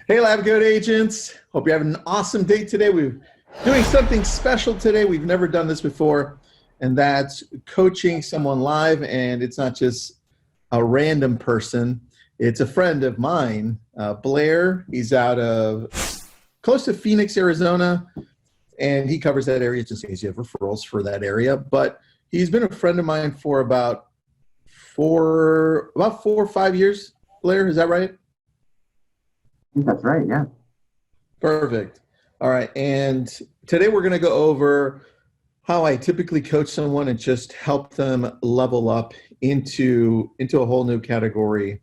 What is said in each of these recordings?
Hey, Lab Goat agents. Hope you're having an awesome day today. We're doing something special today. We've never done this before, and that's coaching someone live. And it's not just a random person. It's a friend of mine, Blair. He's out of close to Phoenix, Arizona, and he covers that area just in case you have referrals for that area. But he's been a friend of mine for about 4 or 5 years. Blair, is that right? I think that's right, yeah. Perfect. All right. And today we're going to go over how I typically coach someone and just help them level up into a whole new category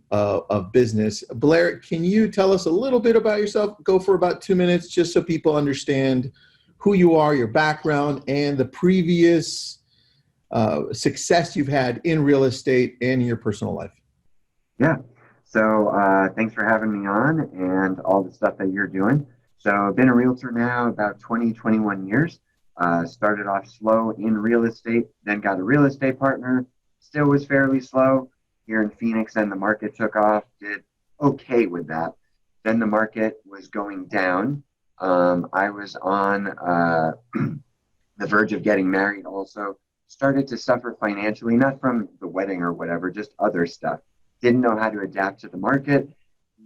of business. Blair, can you tell us a little bit about yourself? Go for about 2 minutes just so people understand who you are, your background, and the previous success you've had in real estate and in your personal life. Yeah. So thanks for having me on and all the stuff that you're doing. So I've been a realtor now about 21 years. Started off slow in real estate, then got a real estate partner. Still was fairly slow here in Phoenix, and the market took off. Did okay with that. Then the market was going down. I was on the verge of getting married also. Started to suffer financially, not from the wedding or whatever, just other stuff. Didn't know how to adapt to the market.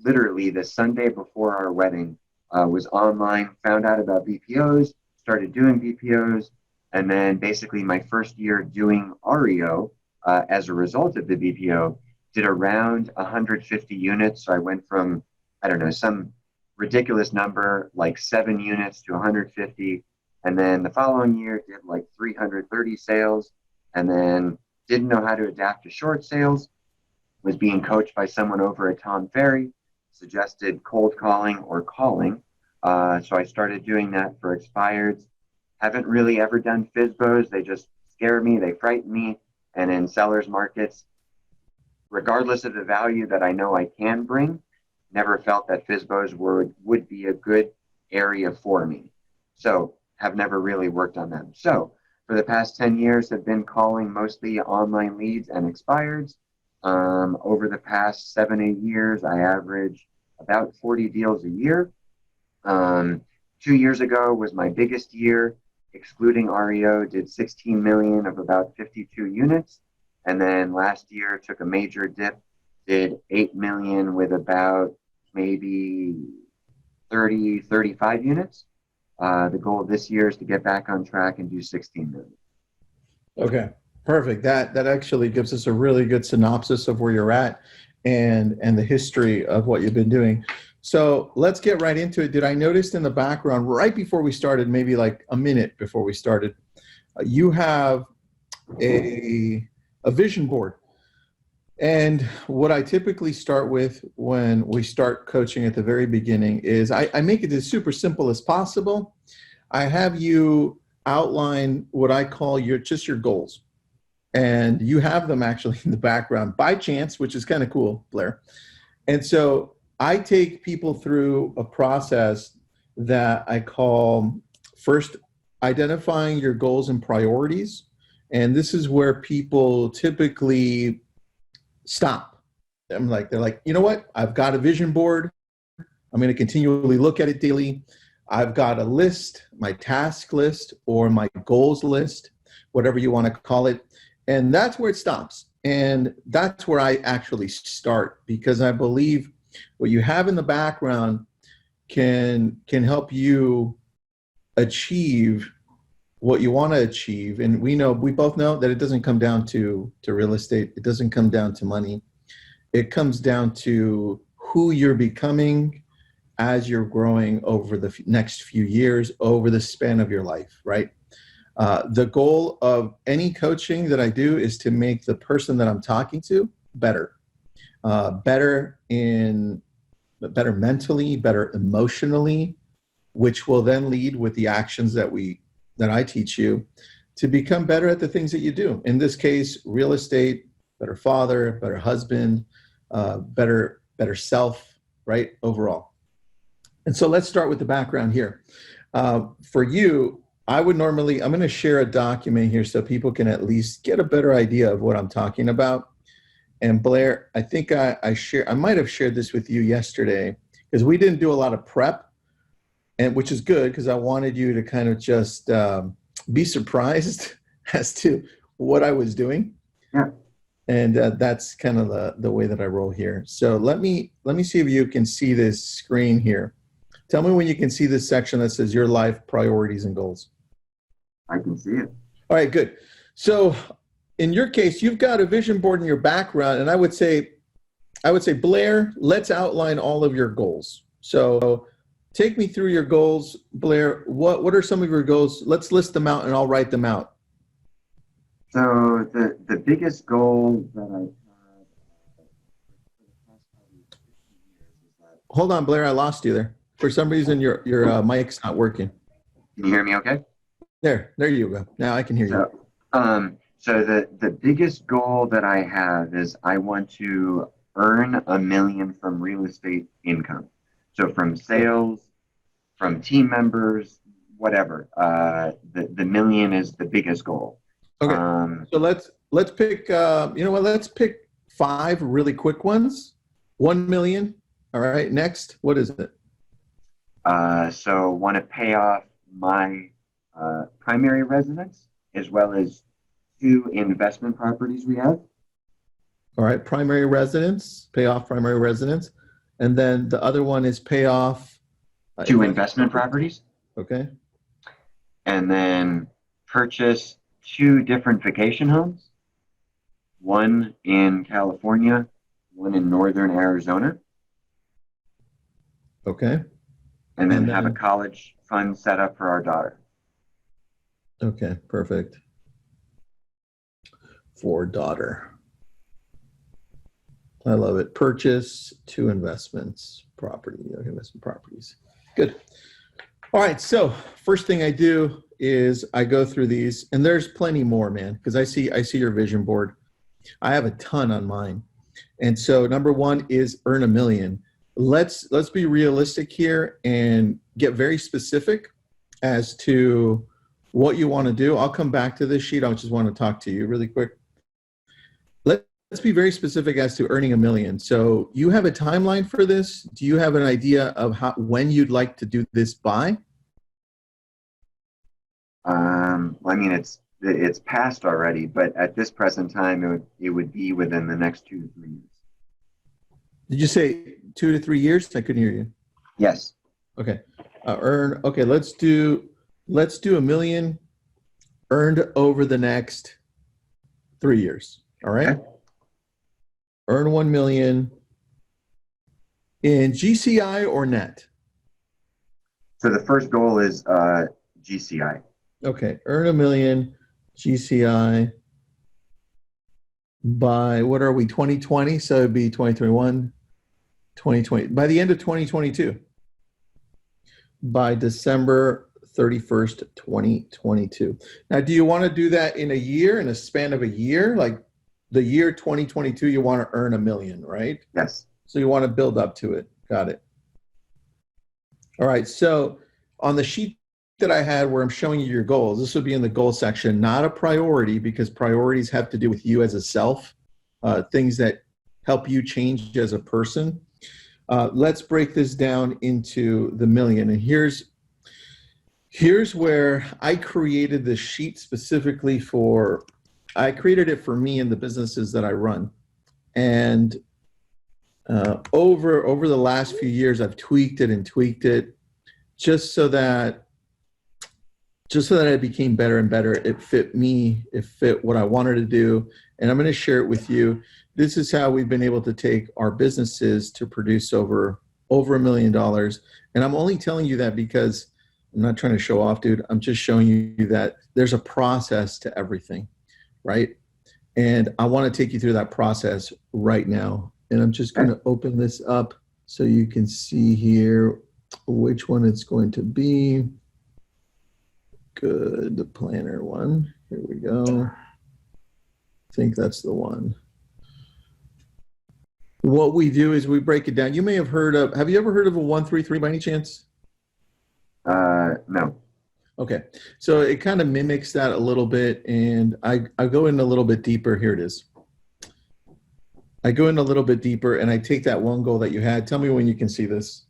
Literally the Sunday before our wedding, was online, found out about BPOs, started doing BPOs, and then basically my first year doing REO as a result of the BPO, did around 150 units. So I went from, I don't know, some ridiculous number like 7 units to 150. And then the following year did like 330 sales, and then didn't know how to adapt to short sales. Was being coached by someone over at Tom Ferry, suggested cold calling or calling. So I started doing that for expireds. Haven't really ever done FSBOs. They just scare me. They frighten me. And in sellers markets, regardless of the value that I know I can bring, never felt that FSBOs would be a good area for me. So have never really worked on them. So for the past 10 years, have been calling mostly online leads and expireds. Over the past 7-8 years, I average about 40 deals a year. 2 years ago was my biggest year, excluding REO, did 16 million of about 52 units. And then last year took a major dip, did 8 million with about maybe 30, 35 units. The goal this year is to get back on track and do 16 million. Okay. Perfect. That actually gives us a really good synopsis of where you're at and the history of what you've been doing. So let's get right into it. Did I notice in the background right before we started, maybe like a minute before we started, you have a vision board. And what I typically start with when we start coaching at the very beginning is I make it as super simple as possible. I have you outline what I call your goals. And you have them actually in the background by chance, which is kind of cool, Blair. And so I take people through a process that I call first identifying your goals and priorities. And this is where people typically stop. They're like, you know what? I've got a vision board. I'm going to continually look at it daily. I've got a list, my task list or my goals list, whatever you want to call it. And that's where it stops. And that's where I actually start, because I believe what you have in the background can help you achieve what you want to achieve. And we both know that it doesn't come down to real estate. It doesn't come down to money. It comes down to who you're becoming as you're growing over the next few years, over the span of your life, right? The goal of any coaching that I do is to make the person that I'm talking to better, better mentally, better emotionally, which will then lead with the actions that I teach you to become better at the things that you do. In this case, real estate, better father, better husband, better self, right? Overall. And so let's start with the background here. For you, I'm going to share a document here so people can at least get a better idea of what I'm talking about. And Blair, I think I might have shared this with you yesterday, because we didn't do a lot of prep, and which is good because I wanted you to kind of just be surprised as to what I was doing. Yeah. And that's kind of the way that I roll here. So let me see if you can see this screen here. Tell me when you can see this section that says your life priorities and goals. I can see it. All right, good. So in your case, you've got a vision board in your background, and I would say, Blair, let's outline all of your goals. So take me through your goals, Blair. What are some of your goals? Let's list them out, and I'll write them out. So the biggest goal that I had for the past probably 15 years is that. Hold on, Blair, I lost you there. For some reason, your mic's not working. Can you hear me okay? There you go. Now I can hear you. So the biggest goal that I have is I want to earn $1 million from real estate income. So from sales, from team members, whatever. The $1 million is the biggest goal. Okay. So let's pick. You know what? Let's pick 5 really quick ones. 1 million. All right. Next, what is it? So want to pay off my primary residence as well as 2 investment properties we have. All right. Primary residence. Pay off primary residence, and then the other one is pay off 2 investment properties. Okay. And then purchase 2 different vacation homes, one in California, one in northern Arizona. Okay. And then have a college fund set up for our daughter. Okay, perfect. For daughter. I love it. Purchase 2 investments, investment properties. Good. All right, so first thing I do is I go through these, and there's plenty more, man, because I see your vision board. I have a ton on mine. And so number 1 is earn $1 million. Let's be realistic here and get very specific as to what you want to do. I'll come back to this sheet. I just want to talk to you really quick. Let's be very specific as to earning $1 million. So you have a timeline for this? Do you have an idea of when you'd like to do this by? I mean, it's passed already, but at this present time, it would be within the next 2 to 3 years. Did you say 2 to 3 years? I couldn't hear you. Yes. Okay. Okay. Let's do $1 million earned over the next 3 years. All right. Okay. Earn 1 million in GCI or net? So the first goal is GCI. Okay, earn 1 million GCI by, what are we, 2020? So it'd be 2021, 2020, by the end of 2022, by December 31st, 2022. Now, do you want to do that in a span of a year? Like the year 2022, you want to earn $1 million, right? Yes. So you want to build up to it. Got it. All right, so on the sheet that I had where I'm showing you your goals, this would be in the goal section, not a priority, because priorities have to do with you as a self, things that help you change as a person. Let's break this down into the million. And here's where I created this sheet specifically I created it for me and the businesses that I run. And over the last few years, I've tweaked it just so that it became better and better. It fit me, it fit what I wanted to do. And I'm going to share it with you. This is how we've been able to take our businesses to produce over $1 million. And I'm only telling you that because I'm not trying to show off, dude. I'm just showing you that there's a process to everything, right? And I want to take you through that process right now. And I'm just going to open this up so you can see here which one it's going to be. Good, the planner one. Here we go. I think that's the one. What we do is we break it down. You may have have you ever heard of a 1-3-3 by any chance? No. Okay, so it kind of mimics that a little bit, and I go in a little bit deeper. Here it is. I go in a little bit deeper, and I take that one goal that you had. Tell me when you can see this.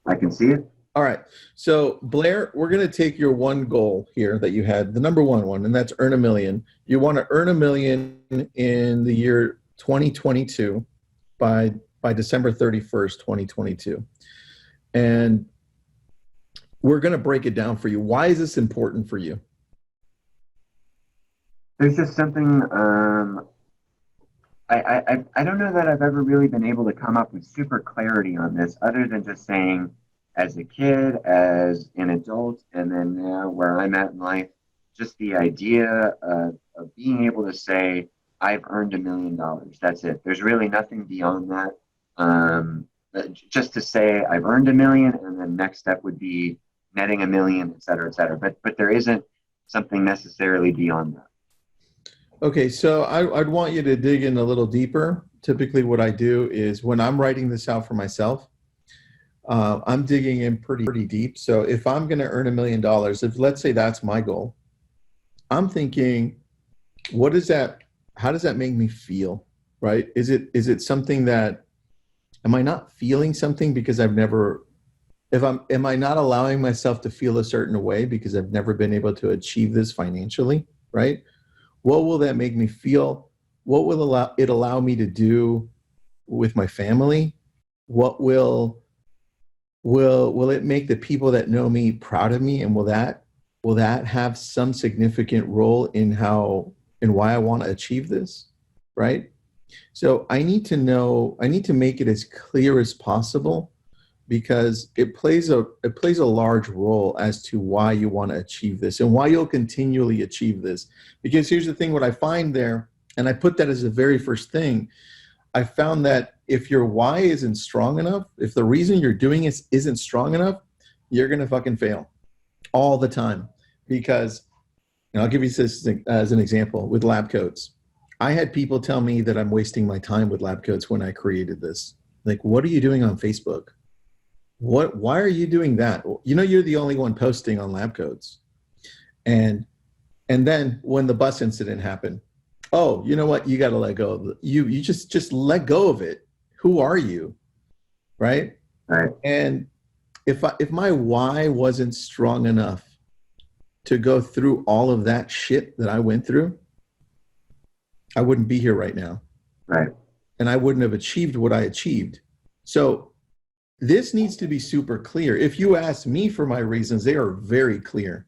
I can see it. All right. So Blair, we're going to take your one goal here that you had, the number one, and that's earn $1 million. You want to earn $1 million in the year 2022 by December 31st, 2022. And we're going to break it down for you. Why is this important for you? There's just something, I don't know that I've ever really been able to come up with super clarity on this, other than just saying, as a kid, as an adult, and then now where I'm at in life, just the idea of being able to say, I've earned $1 million. That's it. There's really nothing beyond that. Just to say I've earned $1 million, and then next step would be netting $1 million, et cetera, et cetera. But there isn't something necessarily beyond that. Okay, so I'd want you to dig in a little deeper. Typically what I do is when I'm writing this out for myself, I'm digging in pretty deep. So if I'm going to earn $1 million, if let's say that's my goal, I'm thinking, what is that? How does that make me feel? Right? Is it something that, am I not feeling something because I've never, am I not allowing myself to feel a certain way because I've never been able to achieve this financially? Right? What will that make me feel? What will it allow me to do with my family? What will it make the people that know me proud of me? And will that have some significant role in why I want to achieve this? Right? So I need to make it as clear as possible, because it plays a large role as to why you want to achieve this and why you'll continually achieve this. Because here's the thing, what I find there, and I put that as the very first thing, I found that if your why isn't strong enough, if the reason you're doing it isn't strong enough, you're going to fucking fail all the time. Because, and I'll give you this as an example with lab coats. I had people tell me that I'm wasting my time with lab coats when I created this. Like, what are you doing on Facebook? Why are you doing that? You know, you're the only one posting on lab coats. And then when the bus incident happened, oh, you know what? You got to let go of it. You just let go of it. Who are you? Right? Right. And if my why wasn't strong enough to go through all of that shit that I went through, I wouldn't be here right now. Right. And I wouldn't have achieved what I achieved. So this needs to be super clear. If you ask me for my reasons, they are very clear.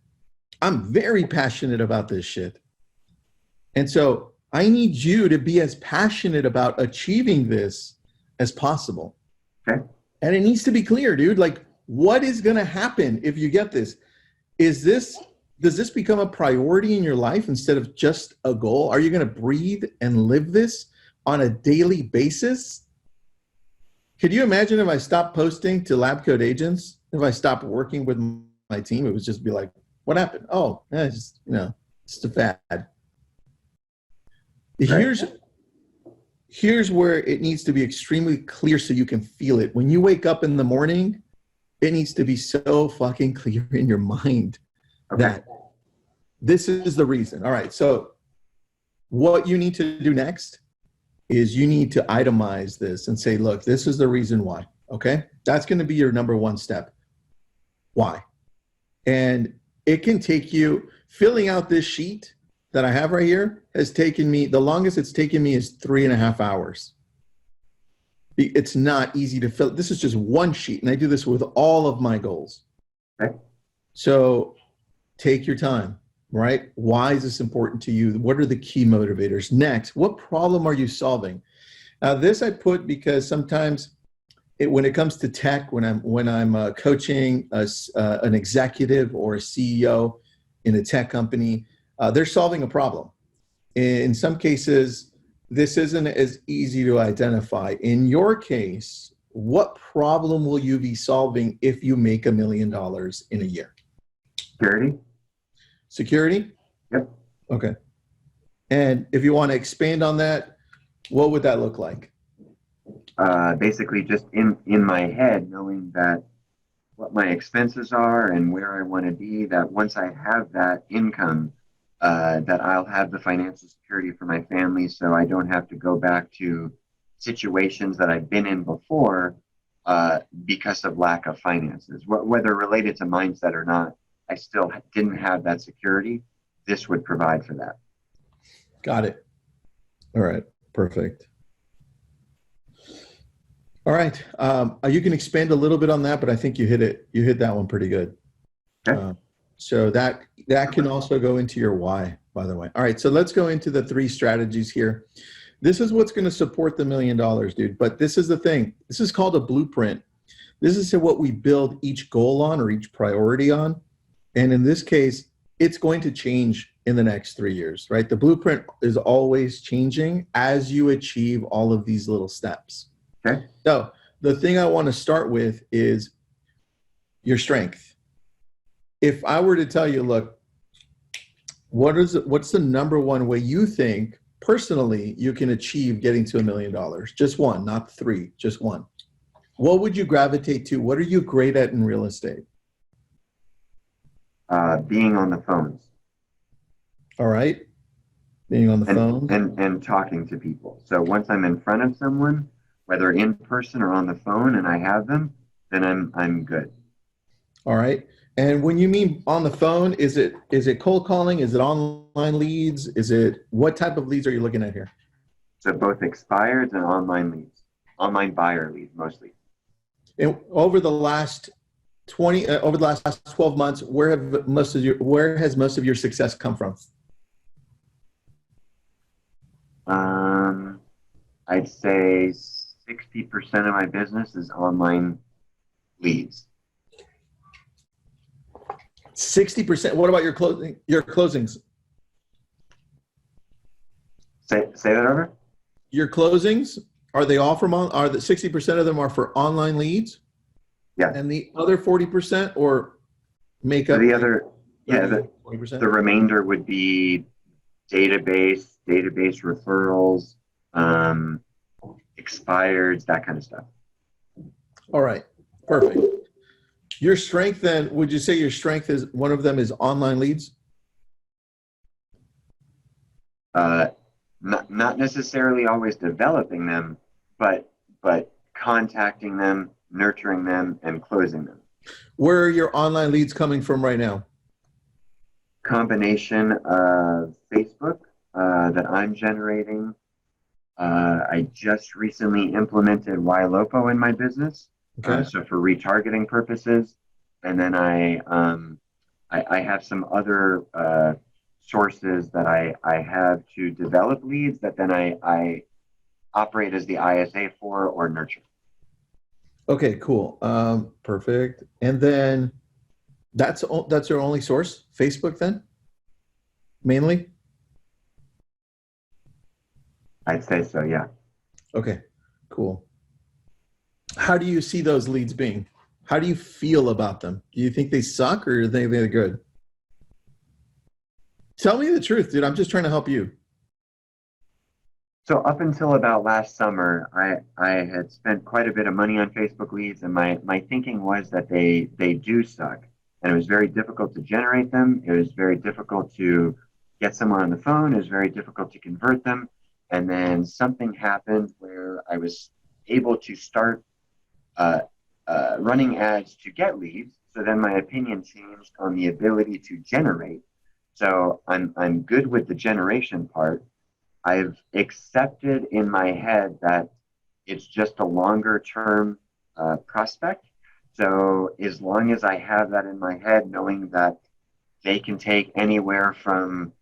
I'm very passionate about this shit. And so I need you to be as passionate about achieving this as possible. Okay. And it needs to be clear, dude. Like, what is going to happen if you get this? Does this become a priority in your life instead of just a goal? Are you going to breathe and live this on a daily basis? Could you imagine if I stopped posting to lab coat agents? If I stopped working with my team, it would just be like, what happened? Oh, it's just a fad. Here's where it needs to be extremely clear so you can feel it. When you wake up in the morning, it needs to be so fucking clear in your mind that this is the reason. All right, so what you need to do next is you need to itemize this and say, look, this is the reason why, okay? That's gonna be your number one step. Why? And it can take you, filling out this sheet that I have right here has taken me, the longest it's taken me is 3.5 hours. It's not easy to fill. This is just one sheet, and I do this with all of my goals. Okay. So take your time, right? Why is this important to you? What are the key motivators? Next, what problem are you solving? Now, this I put because sometimes when it comes to tech, when I'm coaching an executive or a CEO in a tech company, they're solving a problem. In some cases, this isn't as easy to identify. In your case, what problem will you be solving if you make $1 million in a year? Security. Security? Yep. Okay. And if you want to expand on that, what would that look like? Basically just in my head, knowing that what my expenses are and where I want to be, that once I have that income, that I'll have the financial security for my family, so I don't have to go back to situations that I've been in before, because of lack of finances, whether related to mindset or not. I still didn't have that security. This would provide for that. Got it. All right. Perfect. All right. You can expand a little bit on that, but I think you hit it. You hit that one pretty good. Okay. So that can also go into your why, by the way. All right. So let's go into the 3 strategies here. This is what's going to support the $1 million, dude. But this is the thing. This is called a blueprint. This is what we build each goal on or each priority on. And in this case, it's going to change in the next 3 years, right? The blueprint is always changing as you achieve all of these little steps. Okay. So the thing I want to start with is your strength. If I were to tell you, look, what's the number one way you think personally you can achieve getting to $1 million? Just one, not 3, just one. What would you gravitate to? What are you great at in real estate? Being on the phones. All right. Being on the phone. And talking to people. So once I'm in front of someone, whether in person or on the phone, and I have them, then I'm good. All right. And when you mean on the phone, is it cold calling? Is it online leads? What type of leads are you looking at here? So both expired and online leads, online buyer leads mostly. And over the last 12 months, where has most of your success come from? I'd say 60% of my business is online leads. 60%. What about your closings? Say that over. Your closings, are they all are the 60% of them are for online leads? Yeah. And the other 40% or make up? The other, 40%? The remainder would be database referrals, expireds, that kind of stuff. All right. Perfect. Your strength then, would you say your strength is one of them is online leads? Not necessarily always developing them, but contacting them, nurturing them, and closing them. Where are your online leads coming from right now? Combination of Facebook that I'm generating. I just recently implemented YLOPO in my business. Okay. So for retargeting purposes, and then I have some other sources that I have to develop leads that then I operate as the ISA for or nurture. Okay, cool. Perfect. And then that's your only source, Facebook then? Mainly? I'd say so, yeah. Okay, cool. How do you see those leads being? How do you feel about them? Do you think they suck or do you think they're good? Tell me the truth, dude. I'm just trying to help you. So up until about last summer, I had spent quite a bit of money on Facebook leads, and my thinking was that they do suck. And it was very difficult to generate them. It was very difficult to get someone on the phone. It was very difficult to convert them. And then something happened where I was able to start running ads to get leads. So then my opinion changed on the ability to generate. So I'm good with the generation part. I've accepted in my head that it's just a longer term prospect. So as long as I have that in my head, knowing that they can take anywhere from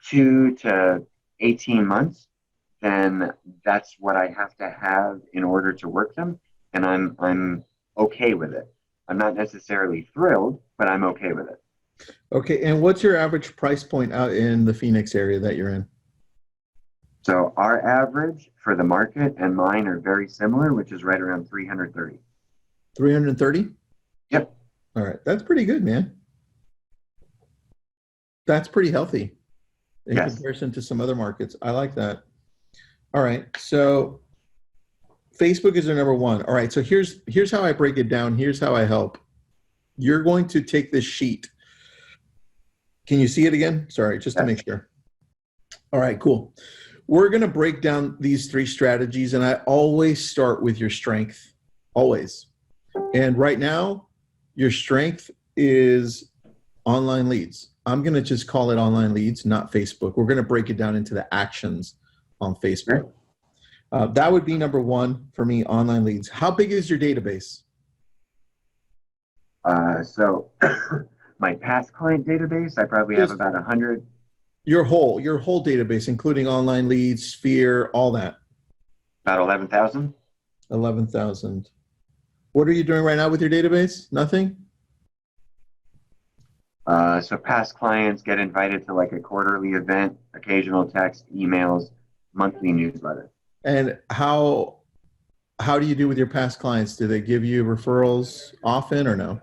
2 to 18 months, then that's what I have to have in order to work them. And I'm okay with it. I'm not necessarily thrilled, but I'm okay with it. Okay, and what's your average price point out in the Phoenix area that you're in? So our average for the market and mine are very similar, which is right around 330. 330? Yep. All right, that's pretty good, man. That's pretty healthy in comparison to some other markets. I like that. All right, so Facebook is their number one. All right, so here's how I break it down. Here's how I help. You're going to take this sheet. Can you see it again? Sorry, just to make sure. All right, cool. We're going to break down these 3 strategies, and I always start with your strength. always. And right now, your strength is online leads. I'm going to just call it online leads, not Facebook. We're going to break it down into the actions on Facebook. That would be number one for me, online leads. How big is your database? So my past client database, I probably have about 100. Your whole database, including online leads, Sphere, all that. About 11,000. 11,000. What are you doing right now with your database? Nothing? So past clients get invited to like a quarterly event, occasional text, emails, monthly newsletter. And how do you do with your past clients? Do they give you referrals often or no?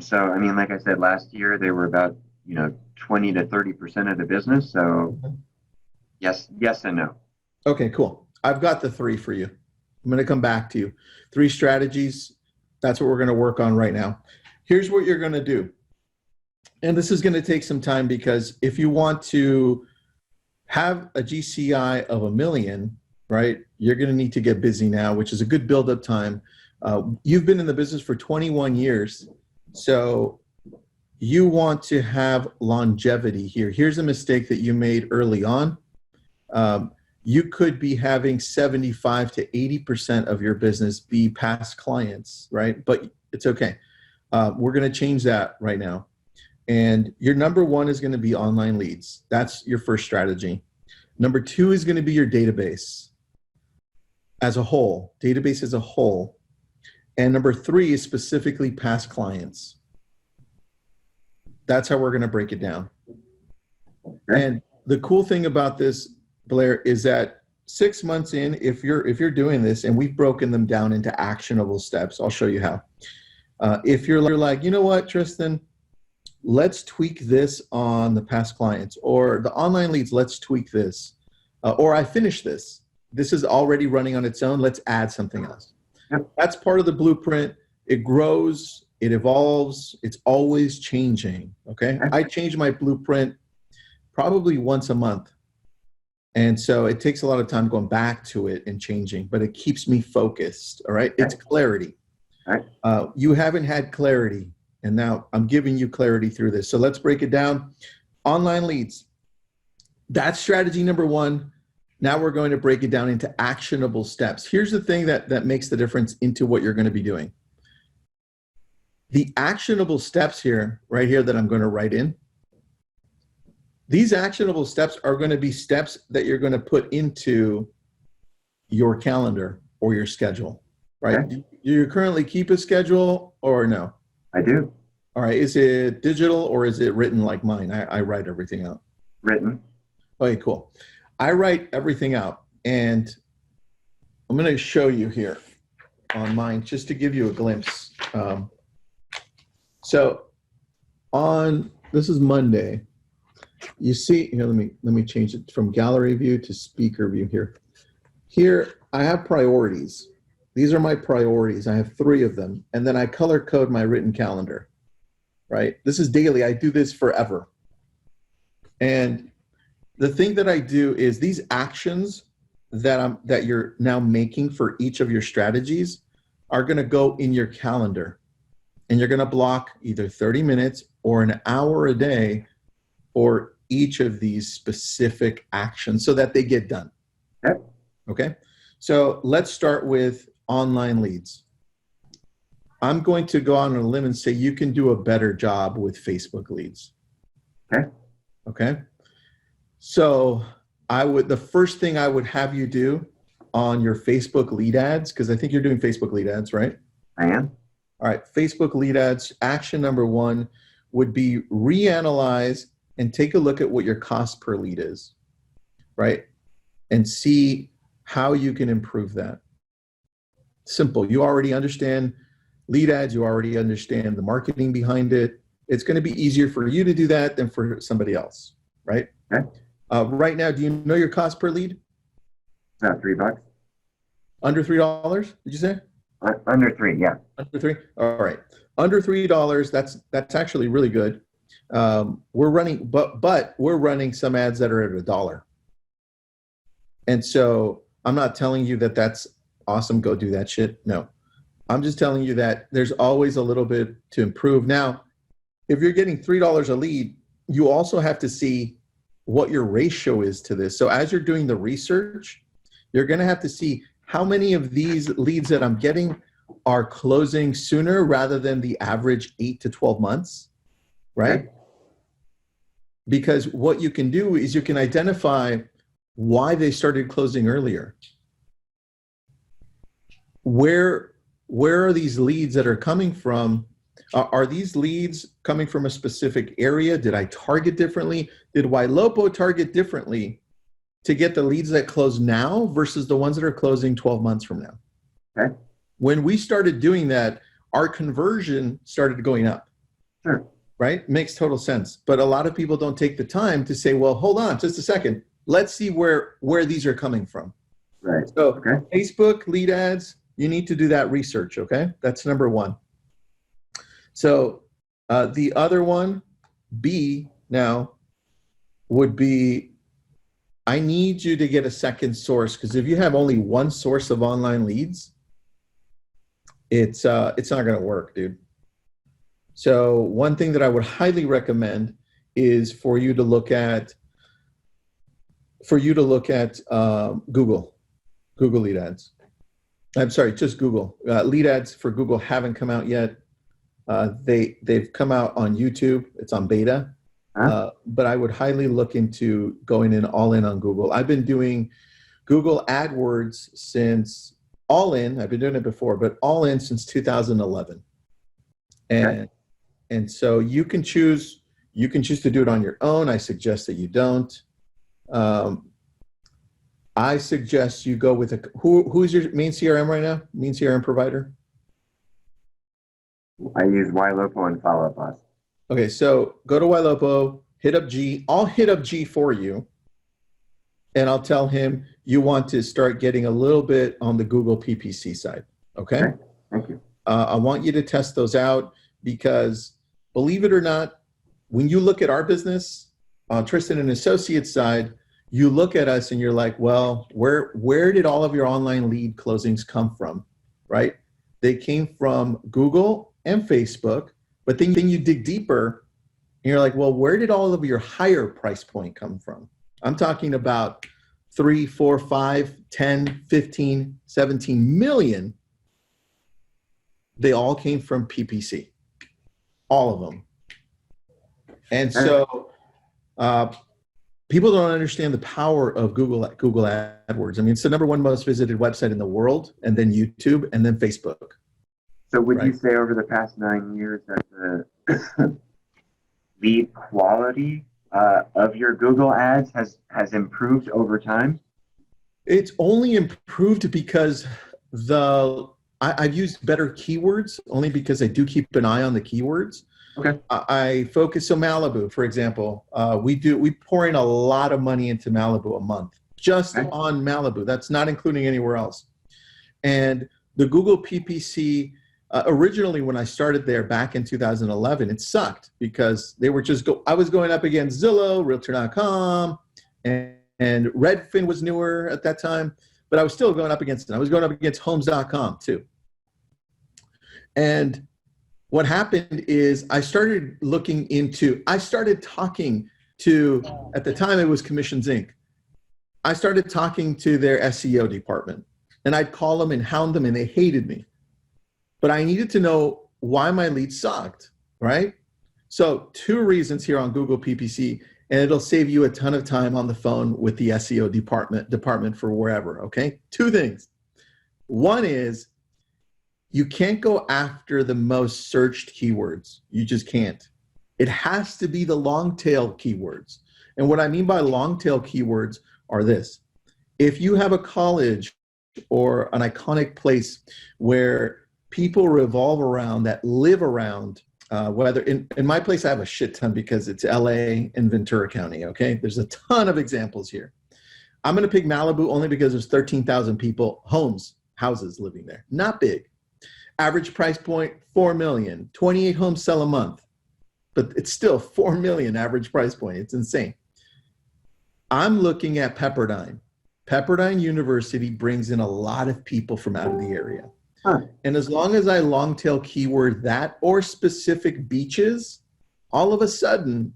So I mean, like I said, last year they were about 20 to 30% of the business. So yes and no. Okay, cool. I've got the three for you. I'm going to come back to you. 3 strategies. That's what we're going to work on right now. Here's what you're going to do. And this is going to take some time, because if you want to have a GCI of 1 million, right, you're going to need to get busy now, which is a good build-up time. You've been in the business for 21 years, so you want to have longevity here. Here's a mistake that you made early on. You could be having 75 to 80% of your business be past clients, right? But it's okay. We're going to change that right now. And your number one is going to be online leads. That's your first strategy. Number 2 is going to be your database as a whole, database as a whole. And number 3 is specifically past clients. That's how we're going to break it down. And the cool thing about this, Blair, is that 6 months in, if you're doing this, and we've broken them down into actionable steps, I'll show you how. If you're like, you know what, Tristan, let's tweak this on the past clients, or the online leads, let's tweak this, or I finished this. This is already running on its own. Let's add something else. Yep. That's part of the blueprint. It grows, it evolves, it's always changing, okay? I change my blueprint probably once a month. And so it takes a lot of time going back to it and changing, but it keeps me focused, all right? It's clarity. All right. You haven't had clarity, and now I'm giving you clarity through this. So let's break it down. Online leads. That's strategy number 1. Now we're going to break it down into actionable steps. Here's the thing that makes the difference into what you're going to be doing. The actionable steps here, right here, that I'm going to write in, these actionable steps are going to be steps that you're going to put into your calendar or your schedule, right? Okay. Do you currently keep a schedule or no? I do. All right. Is it digital or is it written like mine? I write everything out. Written. Okay, cool. I write everything out, and I'm going to show you here on mine just to give you a glimpse. So this is Monday. You see here, let me change it from gallery view to speaker view here. Here I have priorities. These are my priorities. I have 3 of them, and then I color code my written calendar, right? This is daily. I do this forever. And the thing that I do is these actions that you're now making for each of your strategies are going to go in your calendar, and you're going to block either 30 minutes or an hour a day for each of these specific actions so that they get done. Yep. Okay. So let's start with online leads. I'm going to go on a limb and say you can do a better job with Facebook leads. Okay. Okay. So the first thing I would have you do on your Facebook lead ads, because I think you're doing Facebook lead ads, right? I am. All right. Facebook lead ads, action number 1 would be reanalyze and take a look at what your cost per lead is, right? And see how you can improve that. Simple. You already understand lead ads. You already understand the marketing behind it. It's going to be easier for you to do that than for somebody else, right? Okay. Right now, do you know your cost per lead? About $3. Under $3, did you say? Under 3, yeah. Under 3? All right. Under $3, that's actually really good. We're running, but we're running some ads that are at $1. And so I'm not telling you that that's awesome, go do that shit. No, I'm just telling you that there's always a little bit to improve. Now, if you're getting $3 a lead, you also have to see what your ratio is to this. So as you're doing the research, you're going to have to see how many of these leads that I'm getting are closing sooner rather than the average 8 to 12 months, right? Okay. Because what you can do is you can identify why they started closing earlier. Where are these leads that are coming from? Are these leads coming from a specific area? Did I target differently? Did Ylopo target differently to get the leads that close now versus the ones that are closing 12 months from now? Okay. When we started doing that, our conversion started going up. Sure. Right? Makes total sense. But a lot of people don't take the time to say, well, hold on just a second. Let's see where these are coming from. Right. So Okay. Facebook lead ads, you need to do that research, okay? That's number one. So the other one, B now, would be, I need you to get a second source, because if you have only one source of online leads, it's not going to work, dude. So one thing that I would highly recommend is for you to look at Google lead ads. I'm sorry, just Google. Lead ads for Google haven't come out yet. They've come out on YouTube. It's on beta. But I would highly look into going all in on Google. I've been doing Google AdWords since I've been doing it before, but all in since 2011. And so you can choose to do it on your own. I suggest that you don't. I suggest you go with who's your main CRM right now? Main CRM provider? I use Ylopo and Follow Up Boss. Okay, so go to Ylopo, hit up G. I'll hit up G for you, and I'll tell him you want to start getting a little bit on the Google PPC side. Okay? Okay. Thank you. I want you to test those out because, believe it or not, when you look at our business on Tristan and Associates side, you look at us and you're like, well, where did all of your online lead closings come from, right? They came from Google and Facebook, but then you dig deeper and you're like, well, where did all of your higher price point come from? I'm talking about 3, 4, 5, 10, 15, 17 million. They all came from PPC, all of them. And so people don't understand the power of Google AdWords. I mean, it's the #1 most visited website in the world, and then YouTube, and then Facebook. So would Right. you say over the past 9 years that the lead quality of your Google ads has improved over time? It's only improved because I've used better keywords, only because I do keep an eye on the keywords. Okay. I focus on Malibu, for example. We pour in a lot of money into Malibu a month, just on Malibu. That's not including anywhere else. And the Google PPC, originally when I started there back in 2011, it sucked because they were I was going up against Zillow, Realtor.com, and Redfin was newer at that time, but I was still going up against it. I was going up against Homes.com too. And what happened is I started talking to, at the time it was Commissions Inc. I started talking to their SEO department, and I'd call them and hound them, and they hated me. But I needed to know why my leads sucked, right? So 2 reasons here on Google PPC, and it'll save you a ton of time on the phone with the SEO department for wherever, okay? 2 things. One is, you can't go after the most searched keywords. You just can't. It has to be the long tail keywords. And what I mean by long tail keywords are this. If you have a college or an iconic place where people revolve around, that live around, whether in my place, I have a shit ton because it's LA and Ventura County, okay? There's a ton of examples here. I'm gonna pick Malibu only because there's 13,000 people, houses living there, not big. Average price point, 4 million, 28 homes sell a month, but it's still 4 million average price point. It's insane. I'm looking at Pepperdine. Pepperdine University brings in a lot of people from out of the area. Huh. And as long as I long tail keyword that or specific beaches, all of a sudden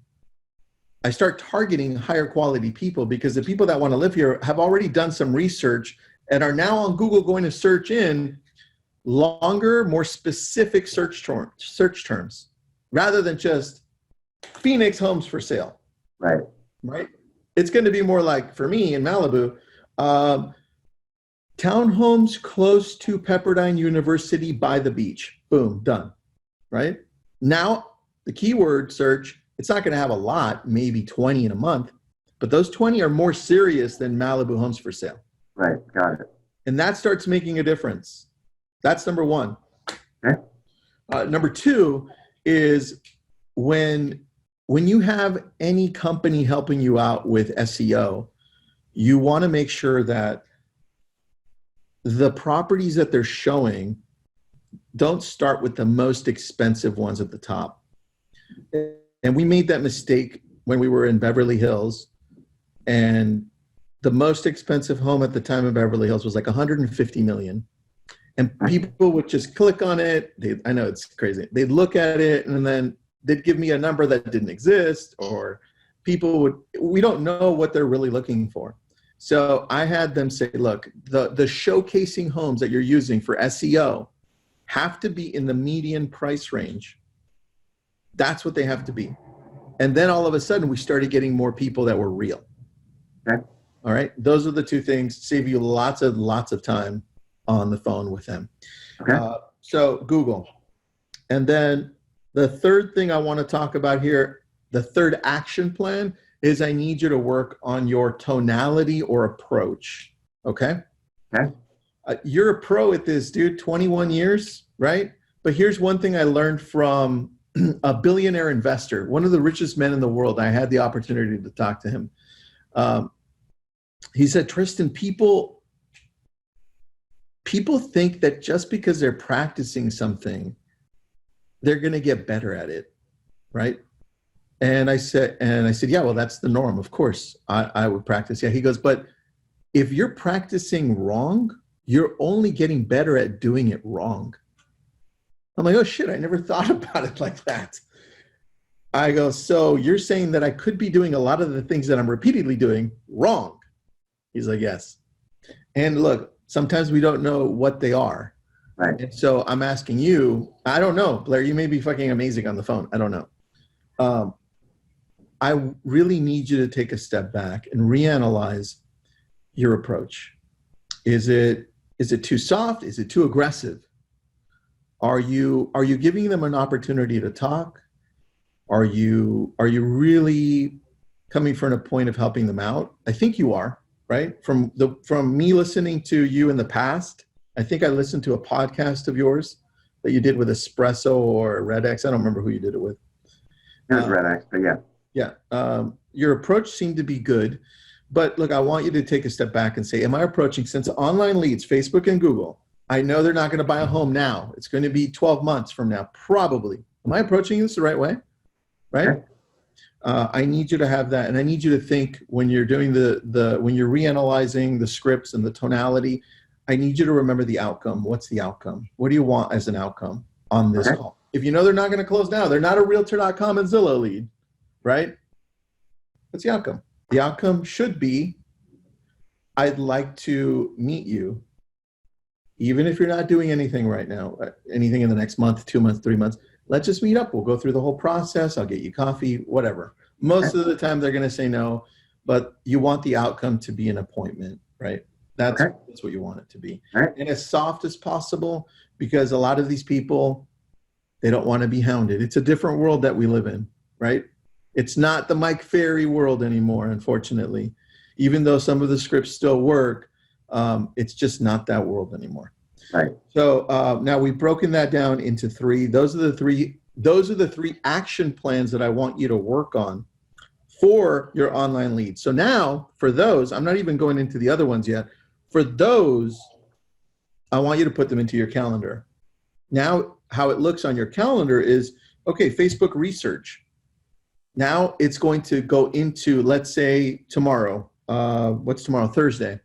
I start targeting higher quality people, because the people that want to live here have already done some research and are now on Google going to search in longer, more specific search terms rather than just Phoenix homes for sale. Right. It's going to be more like, for me in Malibu, townhomes close to Pepperdine University by the beach. Boom, done. Right? Now, the keyword search, it's not going to have a lot, maybe 20 in a month, but those 20 are more serious than Malibu homes for sale. Right, got it. And that starts making a difference. That's number one. Okay. Number two is when you have any company helping you out with SEO, you want to make sure that the properties that they're showing don't start with the most expensive ones at the top. And we made that mistake when we were in Beverly Hills, and the most expensive home at the time in Beverly Hills was like 150 million. And people would just click on it. I know it's crazy. They'd look at it and then they'd give me a number that didn't exist, or we don't know what they're really looking for. So I had them say, look, the showcasing homes that you're using for SEO have to be in the median price range. That's what they have to be. And then all of a sudden we started getting more people that were real. Okay. All right. Those are the two things. Save you lots of time on the phone with them. Okay. So Google. And then the third thing I want to talk about here, the third action plan, is I need you to work on your tonality or approach. Okay. Okay. You're a pro at this, dude. 21 years, right? But here's one thing I learned from a billionaire investor, one of the richest men in the world. I had the opportunity to talk to him. He said, Tristan, people think that just because they're practicing something, they're going to get better at it, right? And I said, yeah, well, that's the norm. Of course, I would practice. Yeah. He goes, but if you're practicing wrong, you're only getting better at doing it wrong. I'm like, oh shit, I never thought about it like that. I go, so you're saying that I could be doing a lot of the things that I'm repeatedly doing wrong? He's like, yes. And look, sometimes we don't know what they are. Right. And so I'm asking you, I don't know, Blair, you may be fucking amazing on the phone. I don't know. I really need you to take a step back and reanalyze your approach. Is it too soft? Is it too aggressive? Are you giving them an opportunity to talk? Are you really coming from a point of helping them out? I think you are, right? From me listening to you in the past, I think I listened to a podcast of yours that you did with Espresso or Red X. I don't remember who you did it with. It was Red X, but yeah. Yeah. Your approach seemed to be good. But look, I want you to take a step back and say, am I approaching, since online leads, Facebook and Google, I know they're not going to buy a home now. It's going to be 12 months from now, probably. Am I approaching this the right way? Right? Okay. I need you to have that. And I need you to think when you're doing when you're reanalyzing the scripts and the tonality, I need you to remember the outcome. What's the outcome? What do you want as an outcome on this call? If you know they're not going to close now, they're not a Realtor.com and Zillow lead, right? What's the outcome? The outcome should be, I'd like to meet you, even if you're not doing anything right now, anything in the next month, 2 months, 3 months. Let's just meet up. We'll go through the whole process. I'll get you coffee, whatever. Most of the time they're going to say no, but you want the outcome to be an appointment, right? That's what you want it to be. And as soft as possible, because a lot of these people, they don't want to be hounded. It's a different world that we live in, right? It's not the Mike Ferry world anymore, unfortunately. Even though some of the scripts still work, it's just not that world anymore. Right. So now we've broken that down into three. Those are the three action plans that I want you to work on for your online leads. So now for those, I'm not even going into the other ones yet. For those, I want you to put them into your calendar. Now, how it looks on your calendar is, okay, Facebook research. Now it's going to go into, let's say tomorrow, what's tomorrow? Thursday.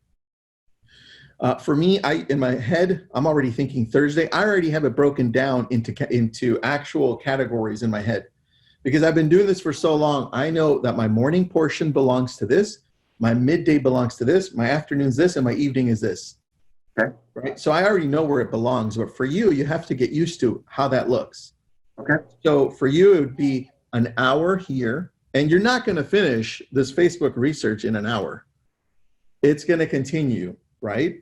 For me, in my head, I'm already thinking Thursday. I already have it broken down into actual categories in my head because I've been doing this for so long. I know that my morning portion belongs to this, my midday belongs to this, my afternoon's this, and my evening is this. Okay. Right. So I already know where it belongs, but for you, you have to get used to how that looks. Okay. So for you, it would be an hour here, and you're not going to finish this Facebook research in an hour. It's going to continue, right?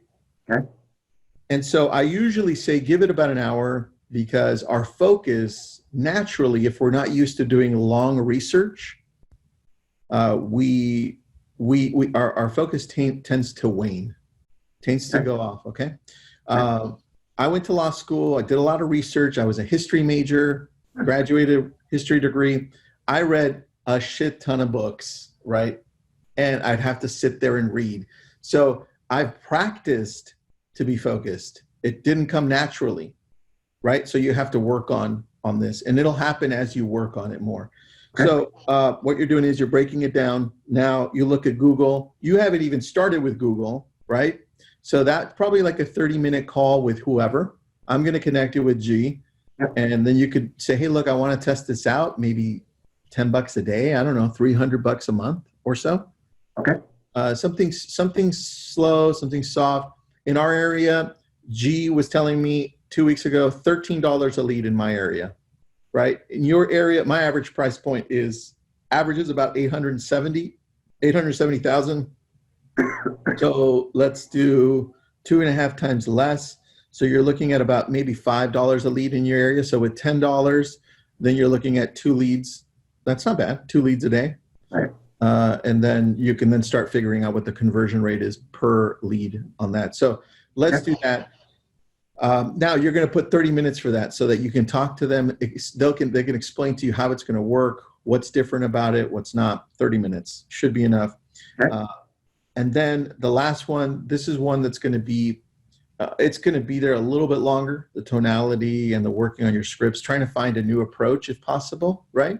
Okay. And so I usually say give it about an hour because our focus naturally, if we're not used to doing long research, our focus tends to wane, tends to go off. Okay. I went to law school. I did a lot of research. I was a history major, graduated history degree. I read a shit ton of books, right? And I'd have to sit there and read. So I've practiced to be focused. It didn't come naturally, right? So you have to work on this, and it'll happen as you work on it more. Okay. So what you're doing is you're breaking it down. Now you look at Google. You haven't even started with Google, right? So that's probably like a 30-minute call with whoever. I'm going to connect you with G. Yep. And then you could say, hey, look, I want to test this out. Maybe $10 a day. I don't know, $300 a month or so. Okay. Something slow, something soft. In our area, G was telling me 2 weeks ago, $13 a lead in my area, right? In your area, my average price point averages about 870,000. So let's do 2.5 times less. So you're looking at about maybe $5 a lead in your area. So with $10, then you're looking at 2 leads. That's not bad, 2 leads a day. Right. And then you can then start figuring out what the conversion rate is per lead on that. So let's do that. Now you're going to put 30 minutes for that so that you can talk to them. They can explain to you how it's going to work, what's different about it, what's not. 30 minutes should be enough. Okay. And then the last one, this is one that's going to be, it's going to be there a little bit longer, the tonality and the working on your scripts, trying to find a new approach if possible, right?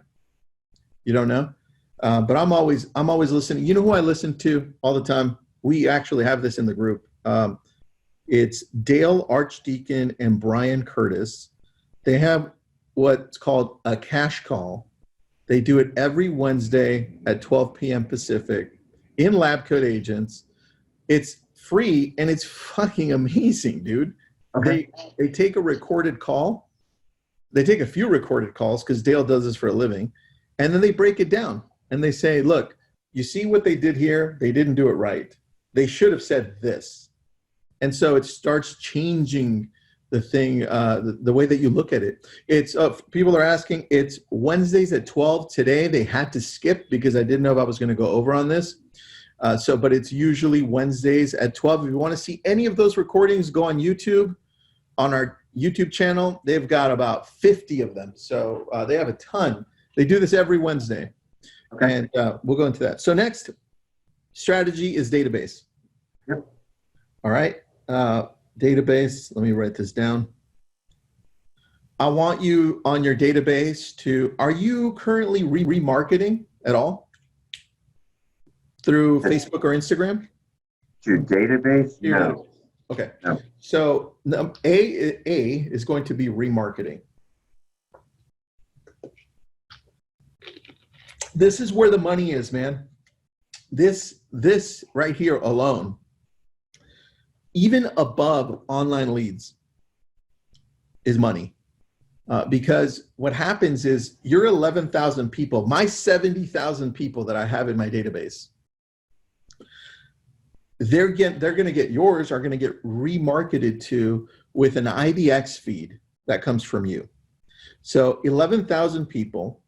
You don't know? But I'm always listening. You know who I listen to all the time? We actually have this in the group. It's Dale Archdeacon and Brian Curtis. They have what's called a cash call. They do it every Wednesday at 12 p.m. Pacific in Lab Coat Agents. It's free and it's fucking amazing, dude. Okay. They take a recorded call. They take a few recorded calls because Dale does this for a living. And then they break it down. And they say, look, you see what they did here? They didn't do it right. They should have said this. And so it starts changing the thing, the way that you look at it. It's people are asking, it's Wednesdays at 12 today. They had to skip because I didn't know if I was going to go over on this. But it's usually Wednesdays at 12. If you want to see any of those recordings, go on YouTube, on our YouTube channel. They've got about 50 of them. So they have a ton. They do this every Wednesday. Okay. And we'll go into that. So next strategy is database. Yep. All right. Database. Let me write this down. I want you on your database to, are you currently remarketing at all through Facebook or Instagram? To database? No. Okay. No. So A is going to be remarketing. This is where the money is, man. This right here alone, even above online leads, is money. Because what happens is your 11,000 people, my 70,000 people that I have in my database, they're going to get yours are going to get remarketed to with an IDX feed that comes from you. So 11,000 people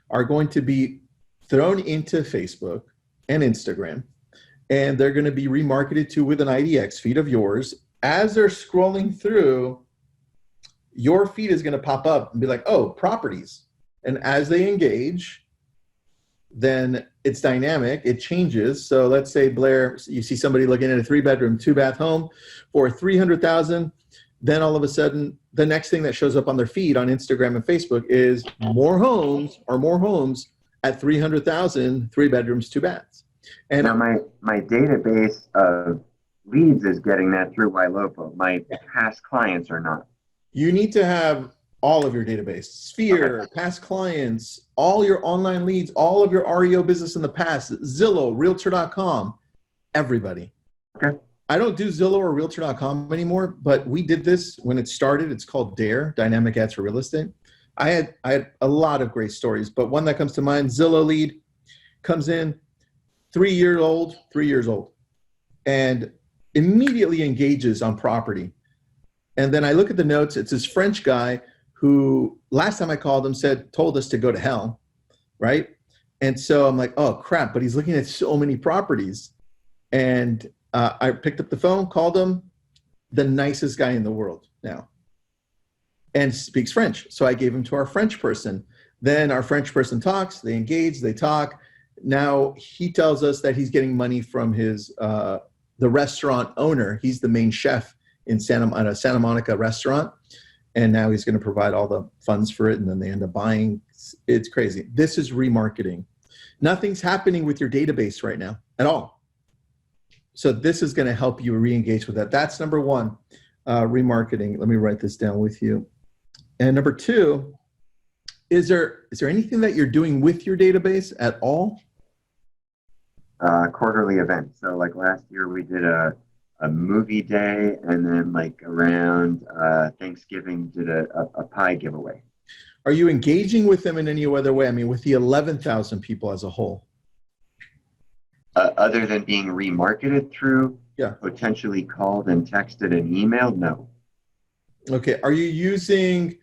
are going to be thrown into Facebook and Instagram, and they're going to be remarketed to with an IDX feed of yours. As they're scrolling through, your feed is going to pop up and be like, oh, properties. And as they engage, then it's dynamic, it changes. So let's say, Blair, you see somebody looking at a 3-bedroom, 2-bath home for $300,000. Then all of a sudden, the next thing that shows up on their feed on Instagram and Facebook is more homes at $300,000, 3 bedrooms, 2 baths. And now my database of leads is getting that through Ylopo. My past clients are not. You need to have all of your database, Sphere, Okay. past clients, all your online leads, all of your REO business in the past, Zillow, Realtor.com, everybody. Okay. I don't do Zillow or Realtor.com anymore, but we did this when it started. It's called DARE, Dynamic Ads for Real Estate. I had a lot of great stories, but one that comes to mind, Zillow lead comes in, 3 years old, and immediately engages on property. And then I look at the notes, it's this French guy who last time I called him told us to go to hell, right? And so I'm like, oh crap, but he's looking at so many properties. And I picked up the phone, called him, the nicest guy in the world now, and speaks French. So I gave him to our French person. Then our French person talks, they engage, they talk. Now he tells us that he's getting money from his the restaurant owner. He's the main chef in a Santa Monica restaurant. And now he's going to provide all the funds for it. And then they end up buying. It's crazy. This is remarketing. Nothing's happening with your database right now at all. So this is going to help you re-engage with that. That's number one, remarketing. Let me write this down with you. And number two, is there anything that you're doing with your database at all? Quarterly events. So like last year we did a movie day, and then like around Thanksgiving did a pie giveaway. Are you engaging with them in any other way? I mean, with the 11,000 people as a whole? Other than being remarketed through, Yeah. potentially called and texted and emailed, no. Okay. Are you using,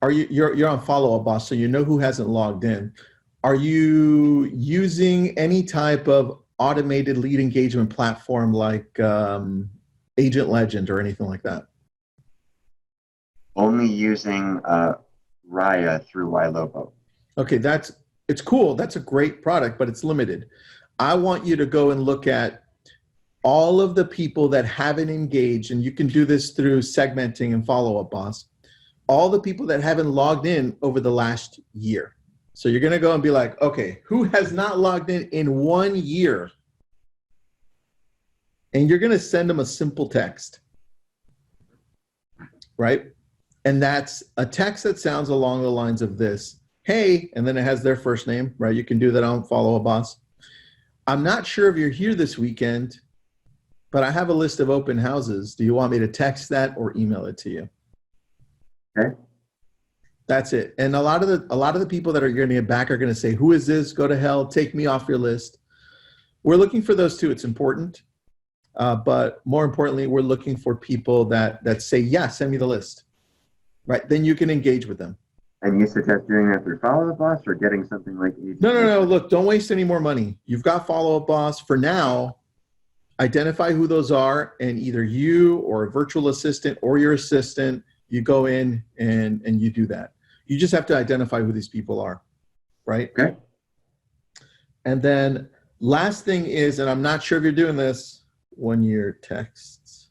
you're on Follow Up Boss, so you know who hasn't logged in. Are you using any type of automated lead engagement platform like Agent Legend or anything like that? Only using Raya through Ylopo. Okay, it's cool. That's a great product, but it's limited. I want you to go and look at all of the people that haven't engaged, and you can do this through segmenting and Follow Up Boss, all the people that haven't logged in over the last year. So you're going to go and be like, okay, who has not logged in 1 year? And you're going to send them a simple text, right? And that's a text that sounds along the lines of this. Hey, and then it has their first name, right? You can do that on Follow Up Boss. I'm not sure if you're here this weekend, but I have a list of open houses. Do you want me to text that or email it to you? Okay. That's it. And a lot of the people that are going to get back are going to say, who is this? Go to hell. Take me off your list. We're looking for those too. It's important. But more importantly, we're looking for people that say, yeah, send me the list. Right? Then you can engage with them. And you suggest doing that through Follow Up Boss or getting something like Agent No. Look, don't waste any more money. You've got Follow Up Boss. For now, identify who those are, and either you or a virtual assistant or your assistant, you go in and you do that. You just have to identify who these people are, right? Okay. And then last thing is, and I'm not sure if you're doing this, 1 year texts.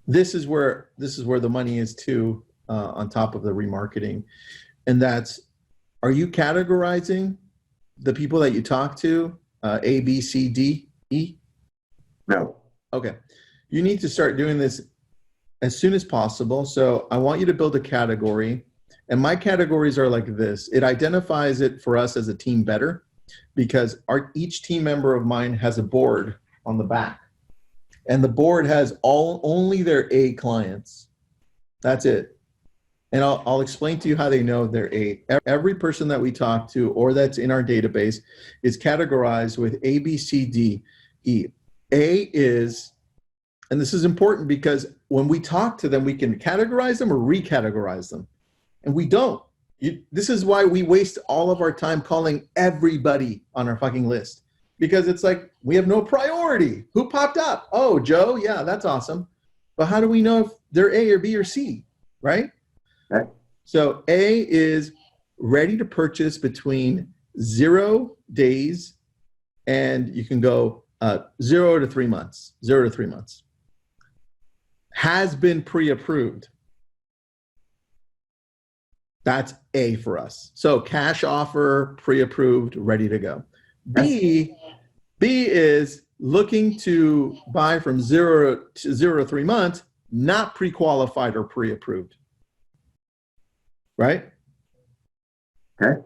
This is where the money is too, on top of the remarketing. And that's, are you categorizing the people that you talk to, A, B, C, D, E? No. Okay. You need to start doing this as soon as possible. So I want you to build a category, and my categories are like this. It identifies it for us as a team better, because each team member of mine has a board on the back, and the board has only their A clients. That's it. And I'll explain to you how they know they're A. Every person that we talk to or that's in our database is categorized with A, B, C, D, E. A is, and this is important because when we talk to them, we can categorize them or recategorize them. And we don't. This is why we waste all of our time calling everybody on our fucking list. Because it's like, we have no priority. Who popped up? Oh, Joe. Yeah, that's awesome. But how do we know if they're A or B or C, right? Okay. So A is ready to purchase between 0 days, and you can go 0 to 3 months. 0 to 3 months. Has been pre-approved. That's A for us. So cash offer, pre-approved, ready to go. B B is looking to buy from 0 to 3 months, not pre-qualified or pre-approved. Right? Okay.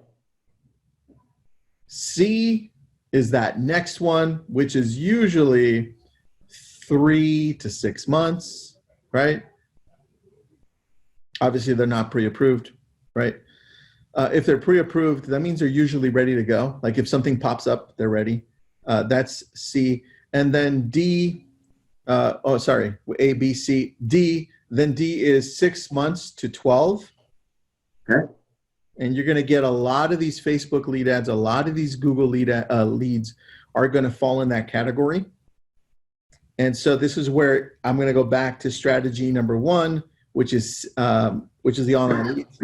C is that next one, which is usually 3 to 6 months, right? Obviously, they're not pre-approved, right? If they're pre-approved, that means they're usually ready to go. Like if something pops up, they're ready. That's C. And then D, A, B, C, D. Then D is 6 months to 12. Okay. And you're going to get a lot of these Facebook lead ads, a lot of these Google leads are going to fall in that category. And so this is where I'm going to go back to strategy number 1, which is the online leads.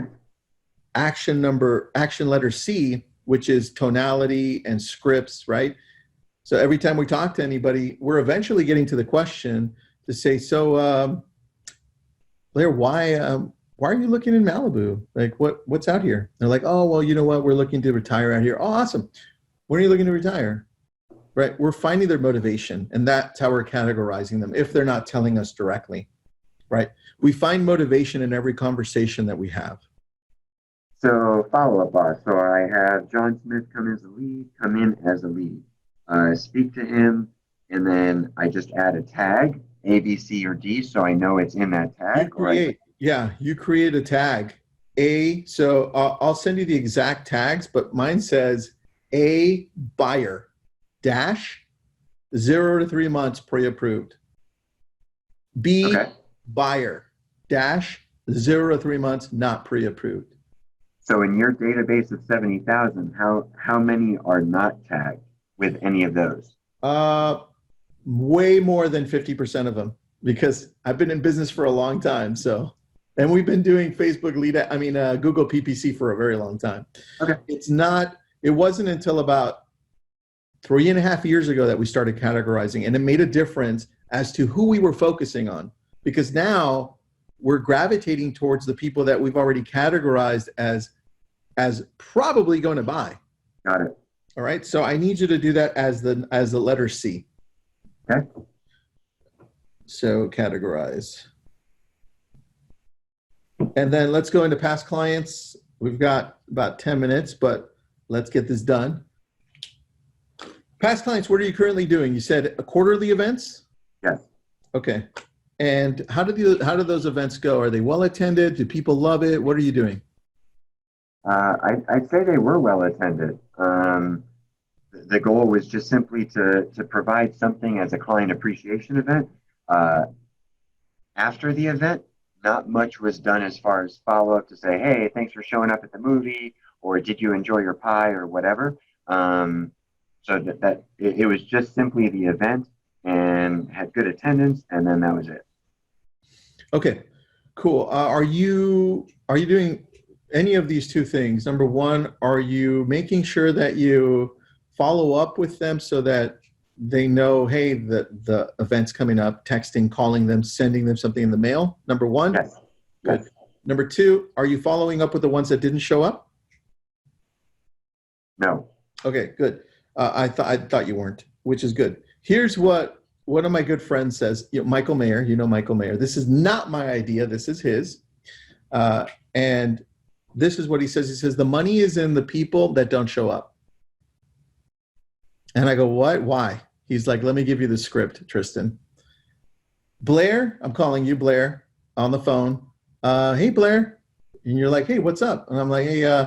Action letter C, which is tonality and scripts, right? So every time we talk to anybody, we're eventually getting to the question to say, so Blair, why are you looking in Malibu? Like what's out here? They're like, oh, well, you know what? We're looking to retire out here. Oh, awesome. When are you looking to retire? Right? We're finding their motivation, and that's how we're categorizing them if they're not telling us directly, right? We find motivation in every conversation that we have. So follow-up, boss. So I have John Smith come in as a lead. Speak to him, and then I just add a tag, A, B, C, or D, so I know it's in that tag. You create a tag. So I'll send you the exact tags, but mine says A, buyer, dash, 0 to 3 months pre-approved. B, okay. Buyer, dash, 0 to 3 months not pre-approved. So in your database of 70,000, how many are not tagged with any of those? Way more than 50% of them, because I've been in business for a long time. And we've been doing Facebook Google PPC for a very long time. Okay. It wasn't until about 3.5 years ago that we started categorizing, and it made a difference as to who we were focusing on, because now we're gravitating towards the people that we've already categorized as probably going to buy. Got it. All right. So I need you to do that as the letter C. Okay. So categorize. And then let's go into past clients. We've got about 10 minutes, but let's get this done. Past clients, what are you currently doing? You said quarterly events? Yes. Okay. And how do those events go? Are they well attended? Do people love it? What are you doing? I'd say they were well attended. The goal was just simply to provide something as a client appreciation event. After the event, not much was done as far as follow-up to say, hey, thanks for showing up at the movie, or did you enjoy your pie, or whatever. So that it was just simply the event and had good attendance, and then that was it. Okay, cool. Are you doing any of these two things? Number one, are you making sure that you follow up with them so that they know, hey, the event's coming up, texting, calling them, sending them something in the mail? Number one? Yes. Good. Yes. Number two, are you following up with the ones that didn't show up? No. Okay, good. I thought you weren't, which is good. Here's what one of my good friends says. Michael Mayer, Michael Mayer. This is not my idea. This is his. And this is what he says. He says, the money is in the people that don't show up. And I go, what? Why? He's like, let me give you the script, Tristan. Blair, I'm calling you, Blair, on the phone. Hey, Blair. And you're like, hey, what's up? And I'm like, hey,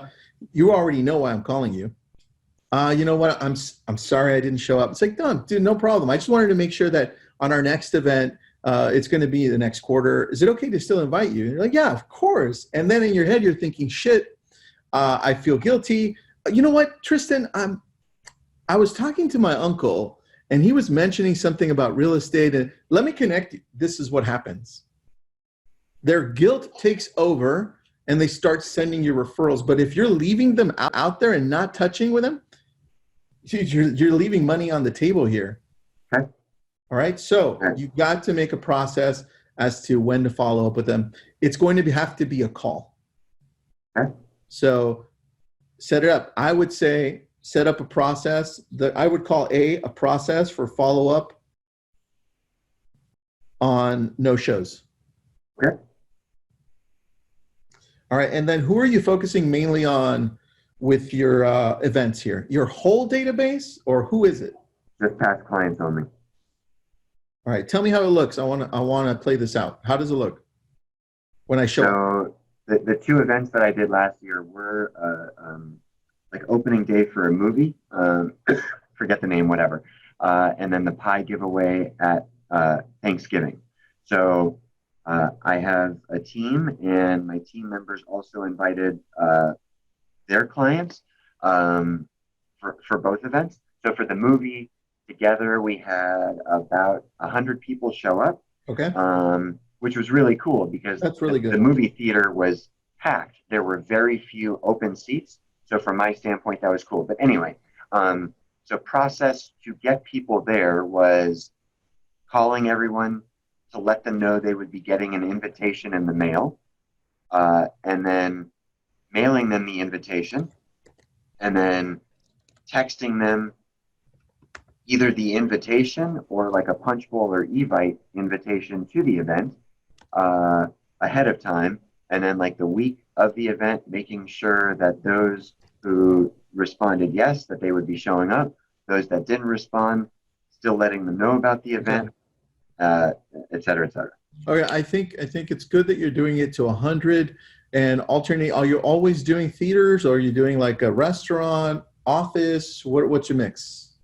you already know why I'm calling you. You know what? I'm sorry I didn't show up. It's like, no, dude, no problem. I just wanted to make sure that on our next event, it's going to be the next quarter. Is it okay to still invite you? And you're like, yeah, of course. And then in your head, you're thinking, shit, I feel guilty. You know what, Tristan? I was talking to my uncle, and he was mentioning something about real estate. And let me connect you. This is what happens. Their guilt takes over, and they start sending you referrals. But if you're leaving them out there and not touching with them, you're leaving money on the table here. Okay. All right. So you've got to make a process as to when to follow up with them. It's going to have to be a call. Okay. So set it up. I would say set up a process that I would call a process for follow-up on no-shows. Okay. All right, and then who are you focusing mainly on with your events here? Your whole database, or who is it? Just past clients only. All right, tell me how it looks. I want to play this out. How does it look when I show up? So the two events that I did last year were like opening day for a movie, forget the name, whatever, and then the pie giveaway at Thanksgiving. So I have a team, and my team members also invited their clients for both events. So for the movie, together we had about 100 people show up. Okay. Which was really cool because that's really good. The movie theater was packed. There were very few open seats. So from my standpoint, that was cool. But anyway, so process to get people there was calling everyone to let them know they would be getting an invitation in the mail, and then mailing them the invitation, and then texting them either the invitation or like a punch bowl or Evite invitation to the event ahead of time. And then like the week of the event, making sure that those who responded yes, that they would be showing up. Those that didn't respond, still letting them know about the event, et cetera, et cetera. Okay, I think it's good that you're doing it to 100 and alternate. Are you always doing theaters, or are you doing like a restaurant, office? What's your mix?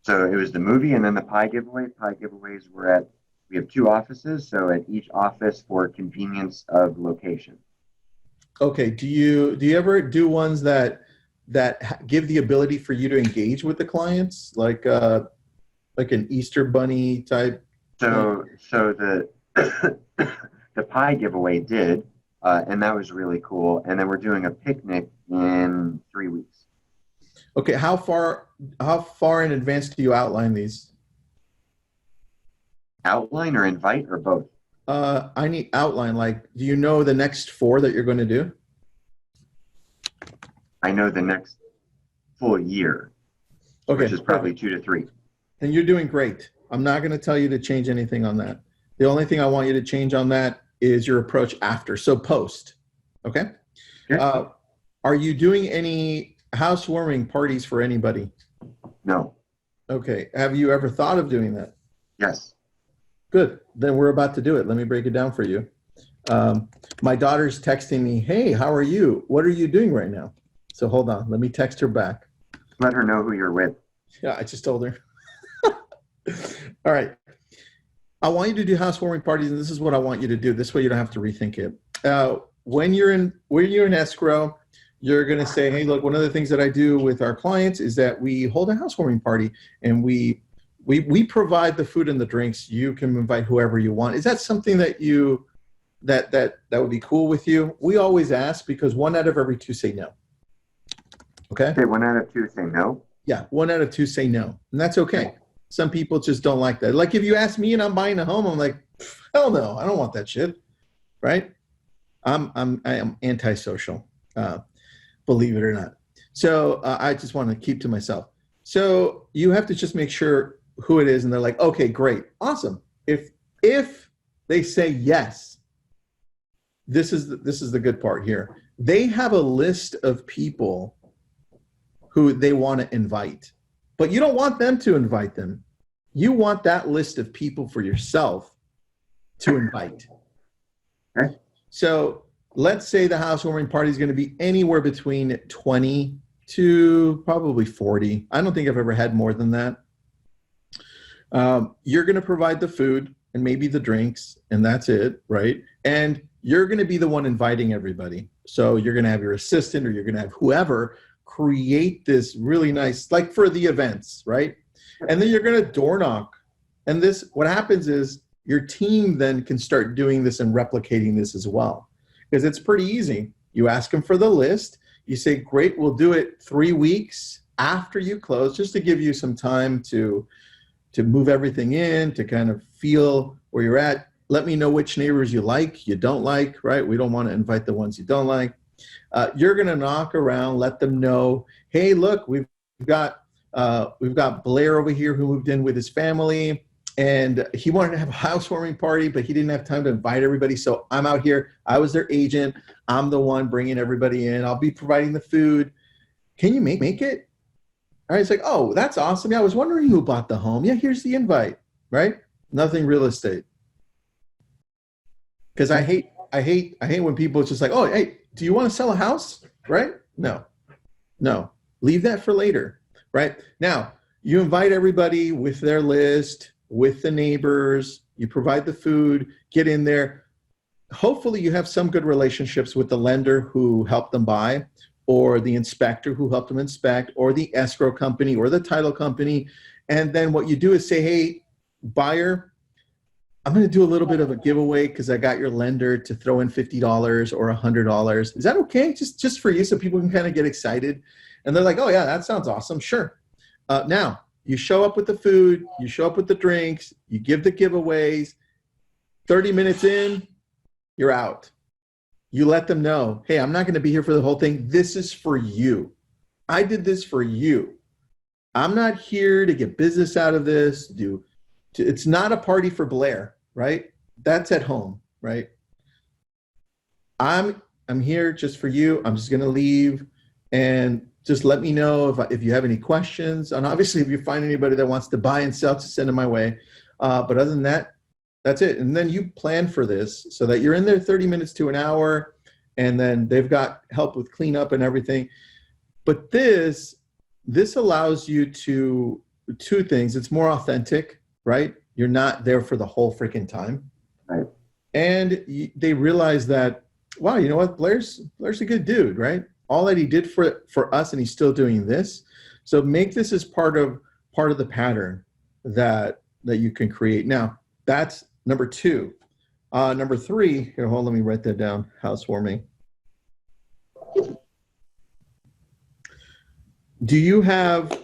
So it was the movie and then the pie giveaway. Pie giveaways were we have 2 offices, so at each office for convenience of location. Okay. Do you ever do ones that give the ability for you to engage with the clients, like an Easter bunny type? So the the pie giveaway did, and that was really cool. And then we're doing a picnic in 3 weeks. Okay. How far in advance do you outline these? Outline or invite or both? I need outline. Like, do you know the next 4 that you're going to do? I know the next full year, okay, which is probably 2 to 3. And you're doing great. I'm not going to tell you to change anything on that. The only thing I want you to change on that is your approach after. So post. Okay. Okay. Are you doing any housewarming parties for anybody? No. Okay. Have you ever thought of doing that? Yes. Good. Then we're about to do it. Let me break it down for you. My daughter's texting me, hey, how are you? What are you doing right now? So hold on. Let me text her back. Let her know who you're with. Yeah, I just told her. All right. I want you to do housewarming parties, and this is what I want you to do. This way you don't have to rethink it. When you're in escrow, you're going to say, hey, look, one of the things that I do with our clients is that we hold a housewarming party, and we provide the food and the drinks. You can invite whoever you want. Is that something that that would be cool with you? We always ask because 1 out of every 2 say no. Okay? Okay, 1 out of 2 say no? Yeah, 1 out of 2 say no. And that's okay. Some people just don't like that. Like if you ask me and I'm buying a home, I'm like, hell no, I don't want that shit. Right? I am antisocial, believe it or not. So I just want to keep to myself. So you have to just make sure who it is, and they're like, okay, great, awesome. If they say yes, this is the good part here. They have a list of people who they want to invite, but you don't want them to invite them. You want that list of people for yourself to invite. Okay. So let's say the housewarming party is going to be anywhere between 20 to probably 40. I don't think I've ever had more than that. You're going to provide the food and maybe the drinks, and that's it, right? And you're going to be the one inviting everybody. So you're going to have your assistant, or you're going to have whoever create this really nice, like for the events, right? And then you're going to door knock. And this, what happens is your team then can start doing this and replicating this as well, because it's pretty easy. You ask them for the list. You say, great, we'll do it 3 weeks after you close, just to give you some time to move everything in, to kind of feel where you're at. Let me know which neighbors you like, you don't like, right? We don't want to invite the ones you don't like. You're going to knock around, let them know, hey, look, we've we've got Blair over here who moved in with his family, and he wanted to have a housewarming party, but he didn't have time to invite everybody. So I'm out here. I was their agent. I'm the one bringing everybody in. I'll be providing the food. Can you make it? All right. It's like, oh, that's awesome. Yeah, I was wondering who bought the home. Yeah, here's the invite. Right? Nothing real estate. Because I hate when people it's just like, oh, hey, do you want to sell a house? Right? No. Leave that for later. Right? Now, you invite everybody with their list, with the neighbors, you provide the food, get in there. Hopefully you have some good relationships with the lender who helped them buy, or the inspector who helped them inspect, or the escrow company, or the title company. And then what you do is say, hey, buyer, I'm going to do a little bit of a giveaway because I got your lender to throw in $50 or $100. Is that okay? Just for you, so people can kind of get excited. And they're like, oh yeah, that sounds awesome. Sure. Now, you show up with the food, you show up with the drinks, you give the giveaways. 30 minutes in, you're out. You let them know, hey, I'm not going to be here for the whole thing. This is for you. I did this for you. I'm not here to get business out of this. It's not a party for Blair, right? That's at home, right? I'm here just for you. I'm just going to leave, and just let me know if you have any questions. And obviously, if you find anybody that wants to buy and sell, just send them my way. But other than that, that's it. And then you plan for this so that you're in there 30 minutes to an hour, and then they've got help with cleanup and everything. But this allows you to two things. It's more authentic, right? You're not there for the whole freaking time. Right. And they realize that, wow, you know what? Blair's a good dude, right? All that he did for us, and he's still doing this. So make this as part of the pattern that you can create. Now, that's number 2. Number 3, here, hold on, let me write that down. Housewarming. Do you have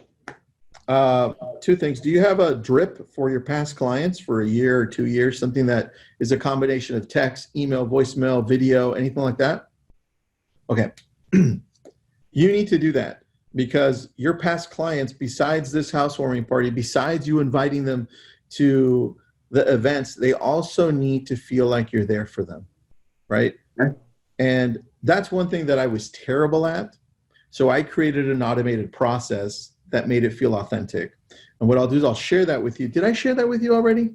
2 things? Do you have a drip for your past clients for a year or 2 years? Something that is a combination of text, email, voicemail, video, anything like that? Okay. You need to do that, because your past clients, besides this housewarming party, besides you inviting them to the events, they also need to feel like you're there for them, right? Okay. And that's one thing that I was terrible at. So I created an automated process that made it feel authentic. And what I'll do is I'll share that with you. Did I share that with you already?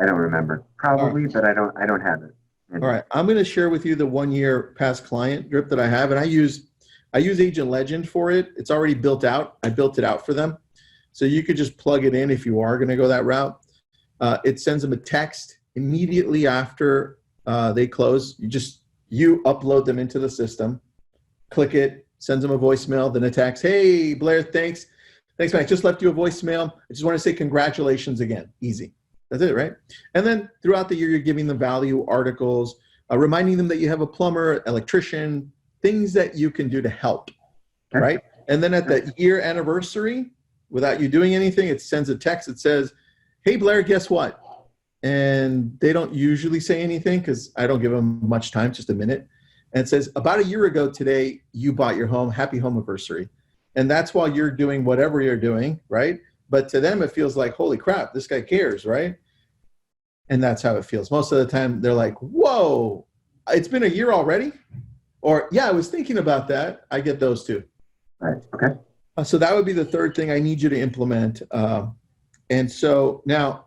I don't remember. Probably, but I don't have it. All right, I'm going to share with you the 1-year past client drip that I have, and I use Agent Legend for it. It's already built out. I built it out for them, so you could just plug it in if you are going to go that route. It sends them a text immediately after they close. You upload them into the system, click it, sends them a voicemail, then a text. Hey Blair, thanks man. I just left you a voicemail. I just want to say congratulations again. Easy. That's it, right? And then throughout the year, you're giving them value articles, reminding them that you have a plumber, electrician, things that you can do to help, right? And then at the year anniversary, without you doing anything, it sends a text that says, hey, Blair, guess what? And they don't usually say anything because I don't give them much time, just a minute. And it says, about a year ago today, you bought your home. Happy home anniversary. And that's while you're doing whatever you're doing, right? But to them, it feels like, holy crap, this guy cares, right? And that's how it feels. Most of the time, they're like, whoa, it's been a year already? Or, yeah, I was thinking about that. I get those too. Right, okay. So that would be the third thing I need you to implement. And so now,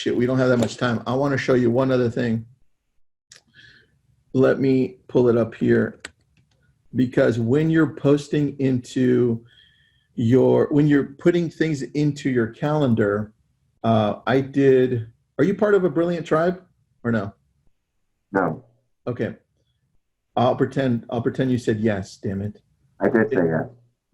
we don't have that much time. I want to show you one other thing. Let me pull it up here. Because when you're posting into when you're putting things into your calendar, are you part of a Brilliant Tribe or no? No. Okay. I'll pretend you said yes, damn it. I did say yes.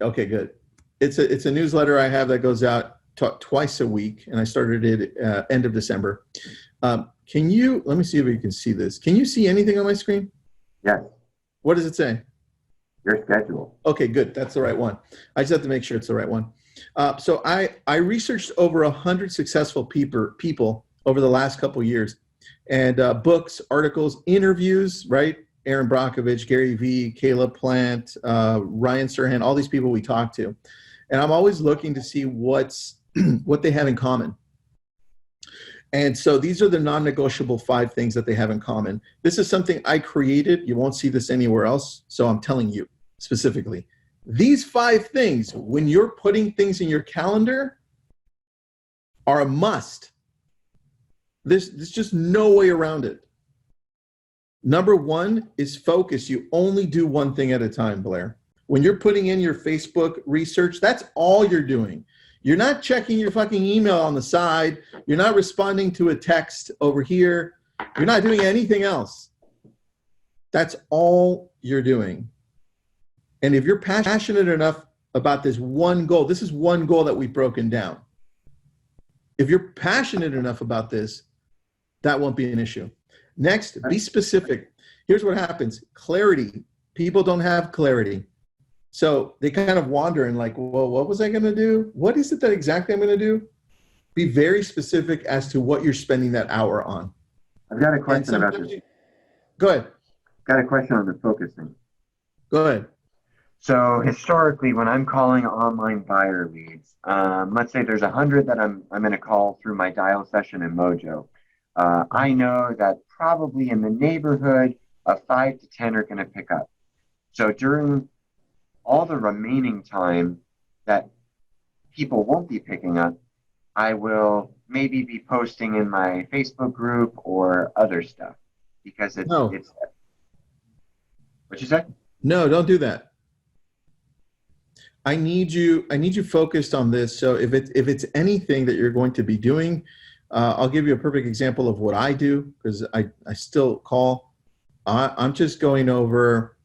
Okay, good. It's a newsletter I have that goes out twice a week, and I started it end of December. Let me see if you can see this. Can you see anything on my screen? Yes. What does it say? Your schedule. Okay, good. That's the right one. I just have to make sure it's the right one. So I researched over 100 successful people over the last couple of years, and books, articles, interviews, right? Aaron Brockovich, Gary Vee, Caleb Plant, Ryan Serhan, all these people we talk to. And I'm always looking to see what they have in common. And so these are the non-negotiable 5 things that they have in common. This is something I created. You won't see this anywhere else. So I'm telling you specifically, these 5 things, when you're putting things in your calendar, are a must. There's just no way around it. Number 1 is focus. You only do one thing at a time, Blair. When you're putting in your Facebook research, that's all you're doing. You're not checking your fucking email on the side. You're not responding to a text over here. You're not doing anything else. That's all you're doing. And if you're passionate enough about this one goal, this is one goal that we've broken down. If you're passionate enough about this, that won't be an issue. Next, be specific. Here's what happens. Clarity. People don't have clarity. So they kind of wander and like, well, what was I going to do? What is it that exactly I'm going to do? Be very specific as to what you're spending that hour on. I've got a question about this. Go ahead. Got a question on the focusing. Go ahead. So historically, when I'm calling online buyer leads, let's say there's 100 that I'm going to call through my dial session in Mojo. I know that probably in the neighborhood of 5 to 10 are going to pick up. So during all the remaining time that people won't be picking up, I will maybe be posting in my Facebook group or other stuff because it's what you said? No, don't do that. I need you focused on this. So if it's anything that you're going to be doing, I'll give you a perfect example of what I do because I still call. I'm just going over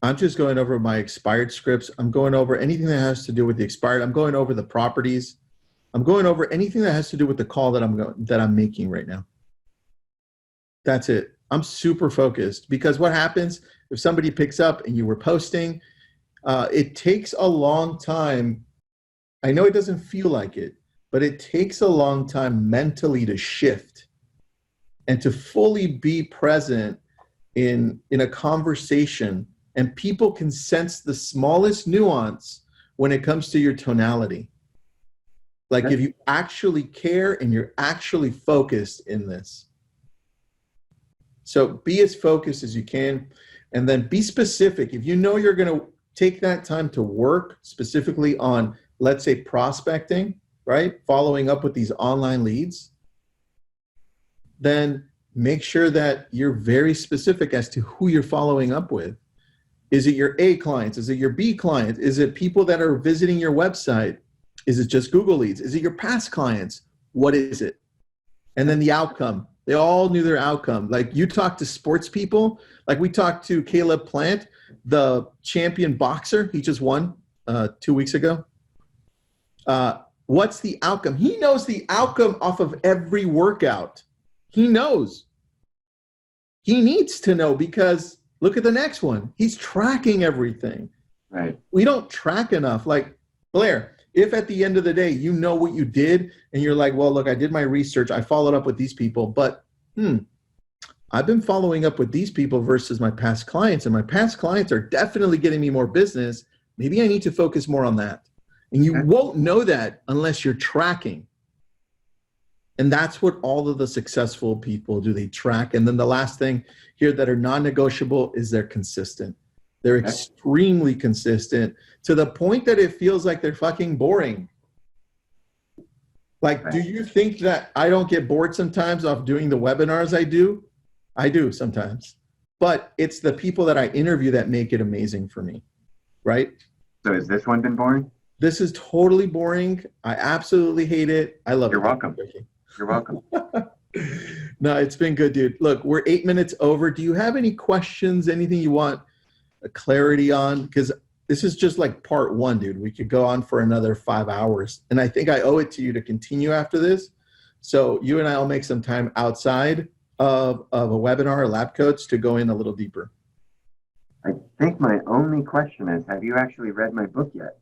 my expired scripts. I'm going over anything that has to do with the expired. I'm going over the properties. I'm going over anything that has to do with the call that I'm making right now. That's it. I'm super focused because what happens if somebody picks up and you were posting, it takes a long time. I know it doesn't feel like it, but it takes a long time mentally to shift and to fully be present in a conversation. And people can sense the smallest nuance when it comes to your tonality. Like if you actually care and you're actually focused in this. So be as focused as you can and then be specific. If you know you're going to take that time to work specifically on, let's say, prospecting, right? Following up with these online leads, then make sure that you're very specific as to who you're following up with. Is it your A clients? Is it your B clients? Is it people that are visiting your website? Is it just Google leads? Is it your past clients? What is it? And then the outcome. They all knew their outcome. Like you talk to sports people, like we talked to Caleb Plant, the champion boxer. He just won 2 weeks ago. What's the outcome? He knows the outcome off of every workout. He knows. He needs to know because look at the next one. He's tracking everything. Right. We don't track enough. Like, Blair, if at the end of the day, you know what you did and you're like, well, look, I did my research. I followed up with these people, but I've been following up with these people versus my past clients, and my past clients are definitely getting me more business. Maybe I need to focus more on that. And you won't know that unless you're tracking. And that's what all of the successful people do. They track. And then the last thing here that are non-negotiable is they're consistent. They're extremely consistent to the point that it feels like they're fucking boring. Like, do you think that I don't get bored sometimes off doing the webinars I do? I do sometimes. But it's the people that I interview that make it amazing for me, right? So has this one been boring? This is totally boring. I absolutely hate it. I love it. You're welcome. You're welcome. No, it's been good, dude. Look, we're 8 minutes over. Do you have any questions, anything you want clarity on? Because this is just like part one, dude. We could go on for another 5 hours. And I think I owe it to you to continue after this. So you and I will make some time outside of a webinar or lab coats to go in a little deeper. I think my only question is, have you actually read my book yet?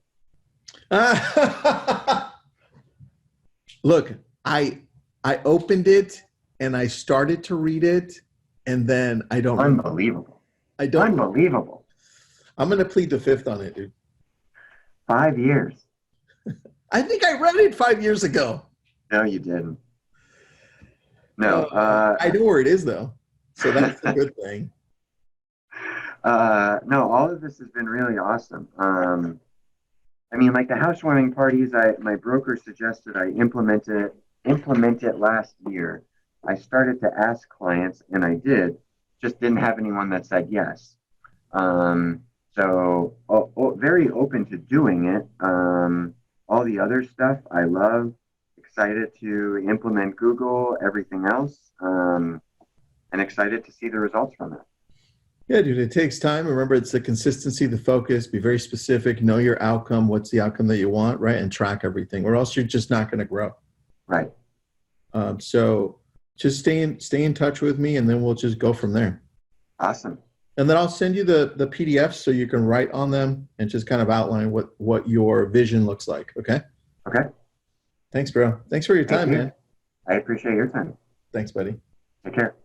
Look, I opened it and I started to read it, and then I don't. Unbelievable. I don't. Unbelievable. I'm going to plead the fifth on it, dude. 5 years. I think I read it 5 years ago. No, you didn't. No. I know where it is, though. So that's a good thing. No, all of this has been really awesome. I mean, like the housewarming parties, my broker suggested I implement it last year. I started to ask clients, and I did. Just didn't have anyone that said yes. So very open to doing it. All the other stuff I love. Excited to implement Google, everything else, and excited to see the results from it. Yeah, dude, it takes time. Remember, it's the consistency, the focus, be very specific, know your outcome, what's the outcome that you want, right? And track everything, or else you're just not going to grow. Right. So just stay in touch with me, and then we'll just go from there. Awesome. And then I'll send you the PDFs so you can write on them and just kind of outline what your vision looks like. Okay? Okay. Thanks, bro. Thanks for your time, man. I appreciate your time. Thanks, buddy. Take care.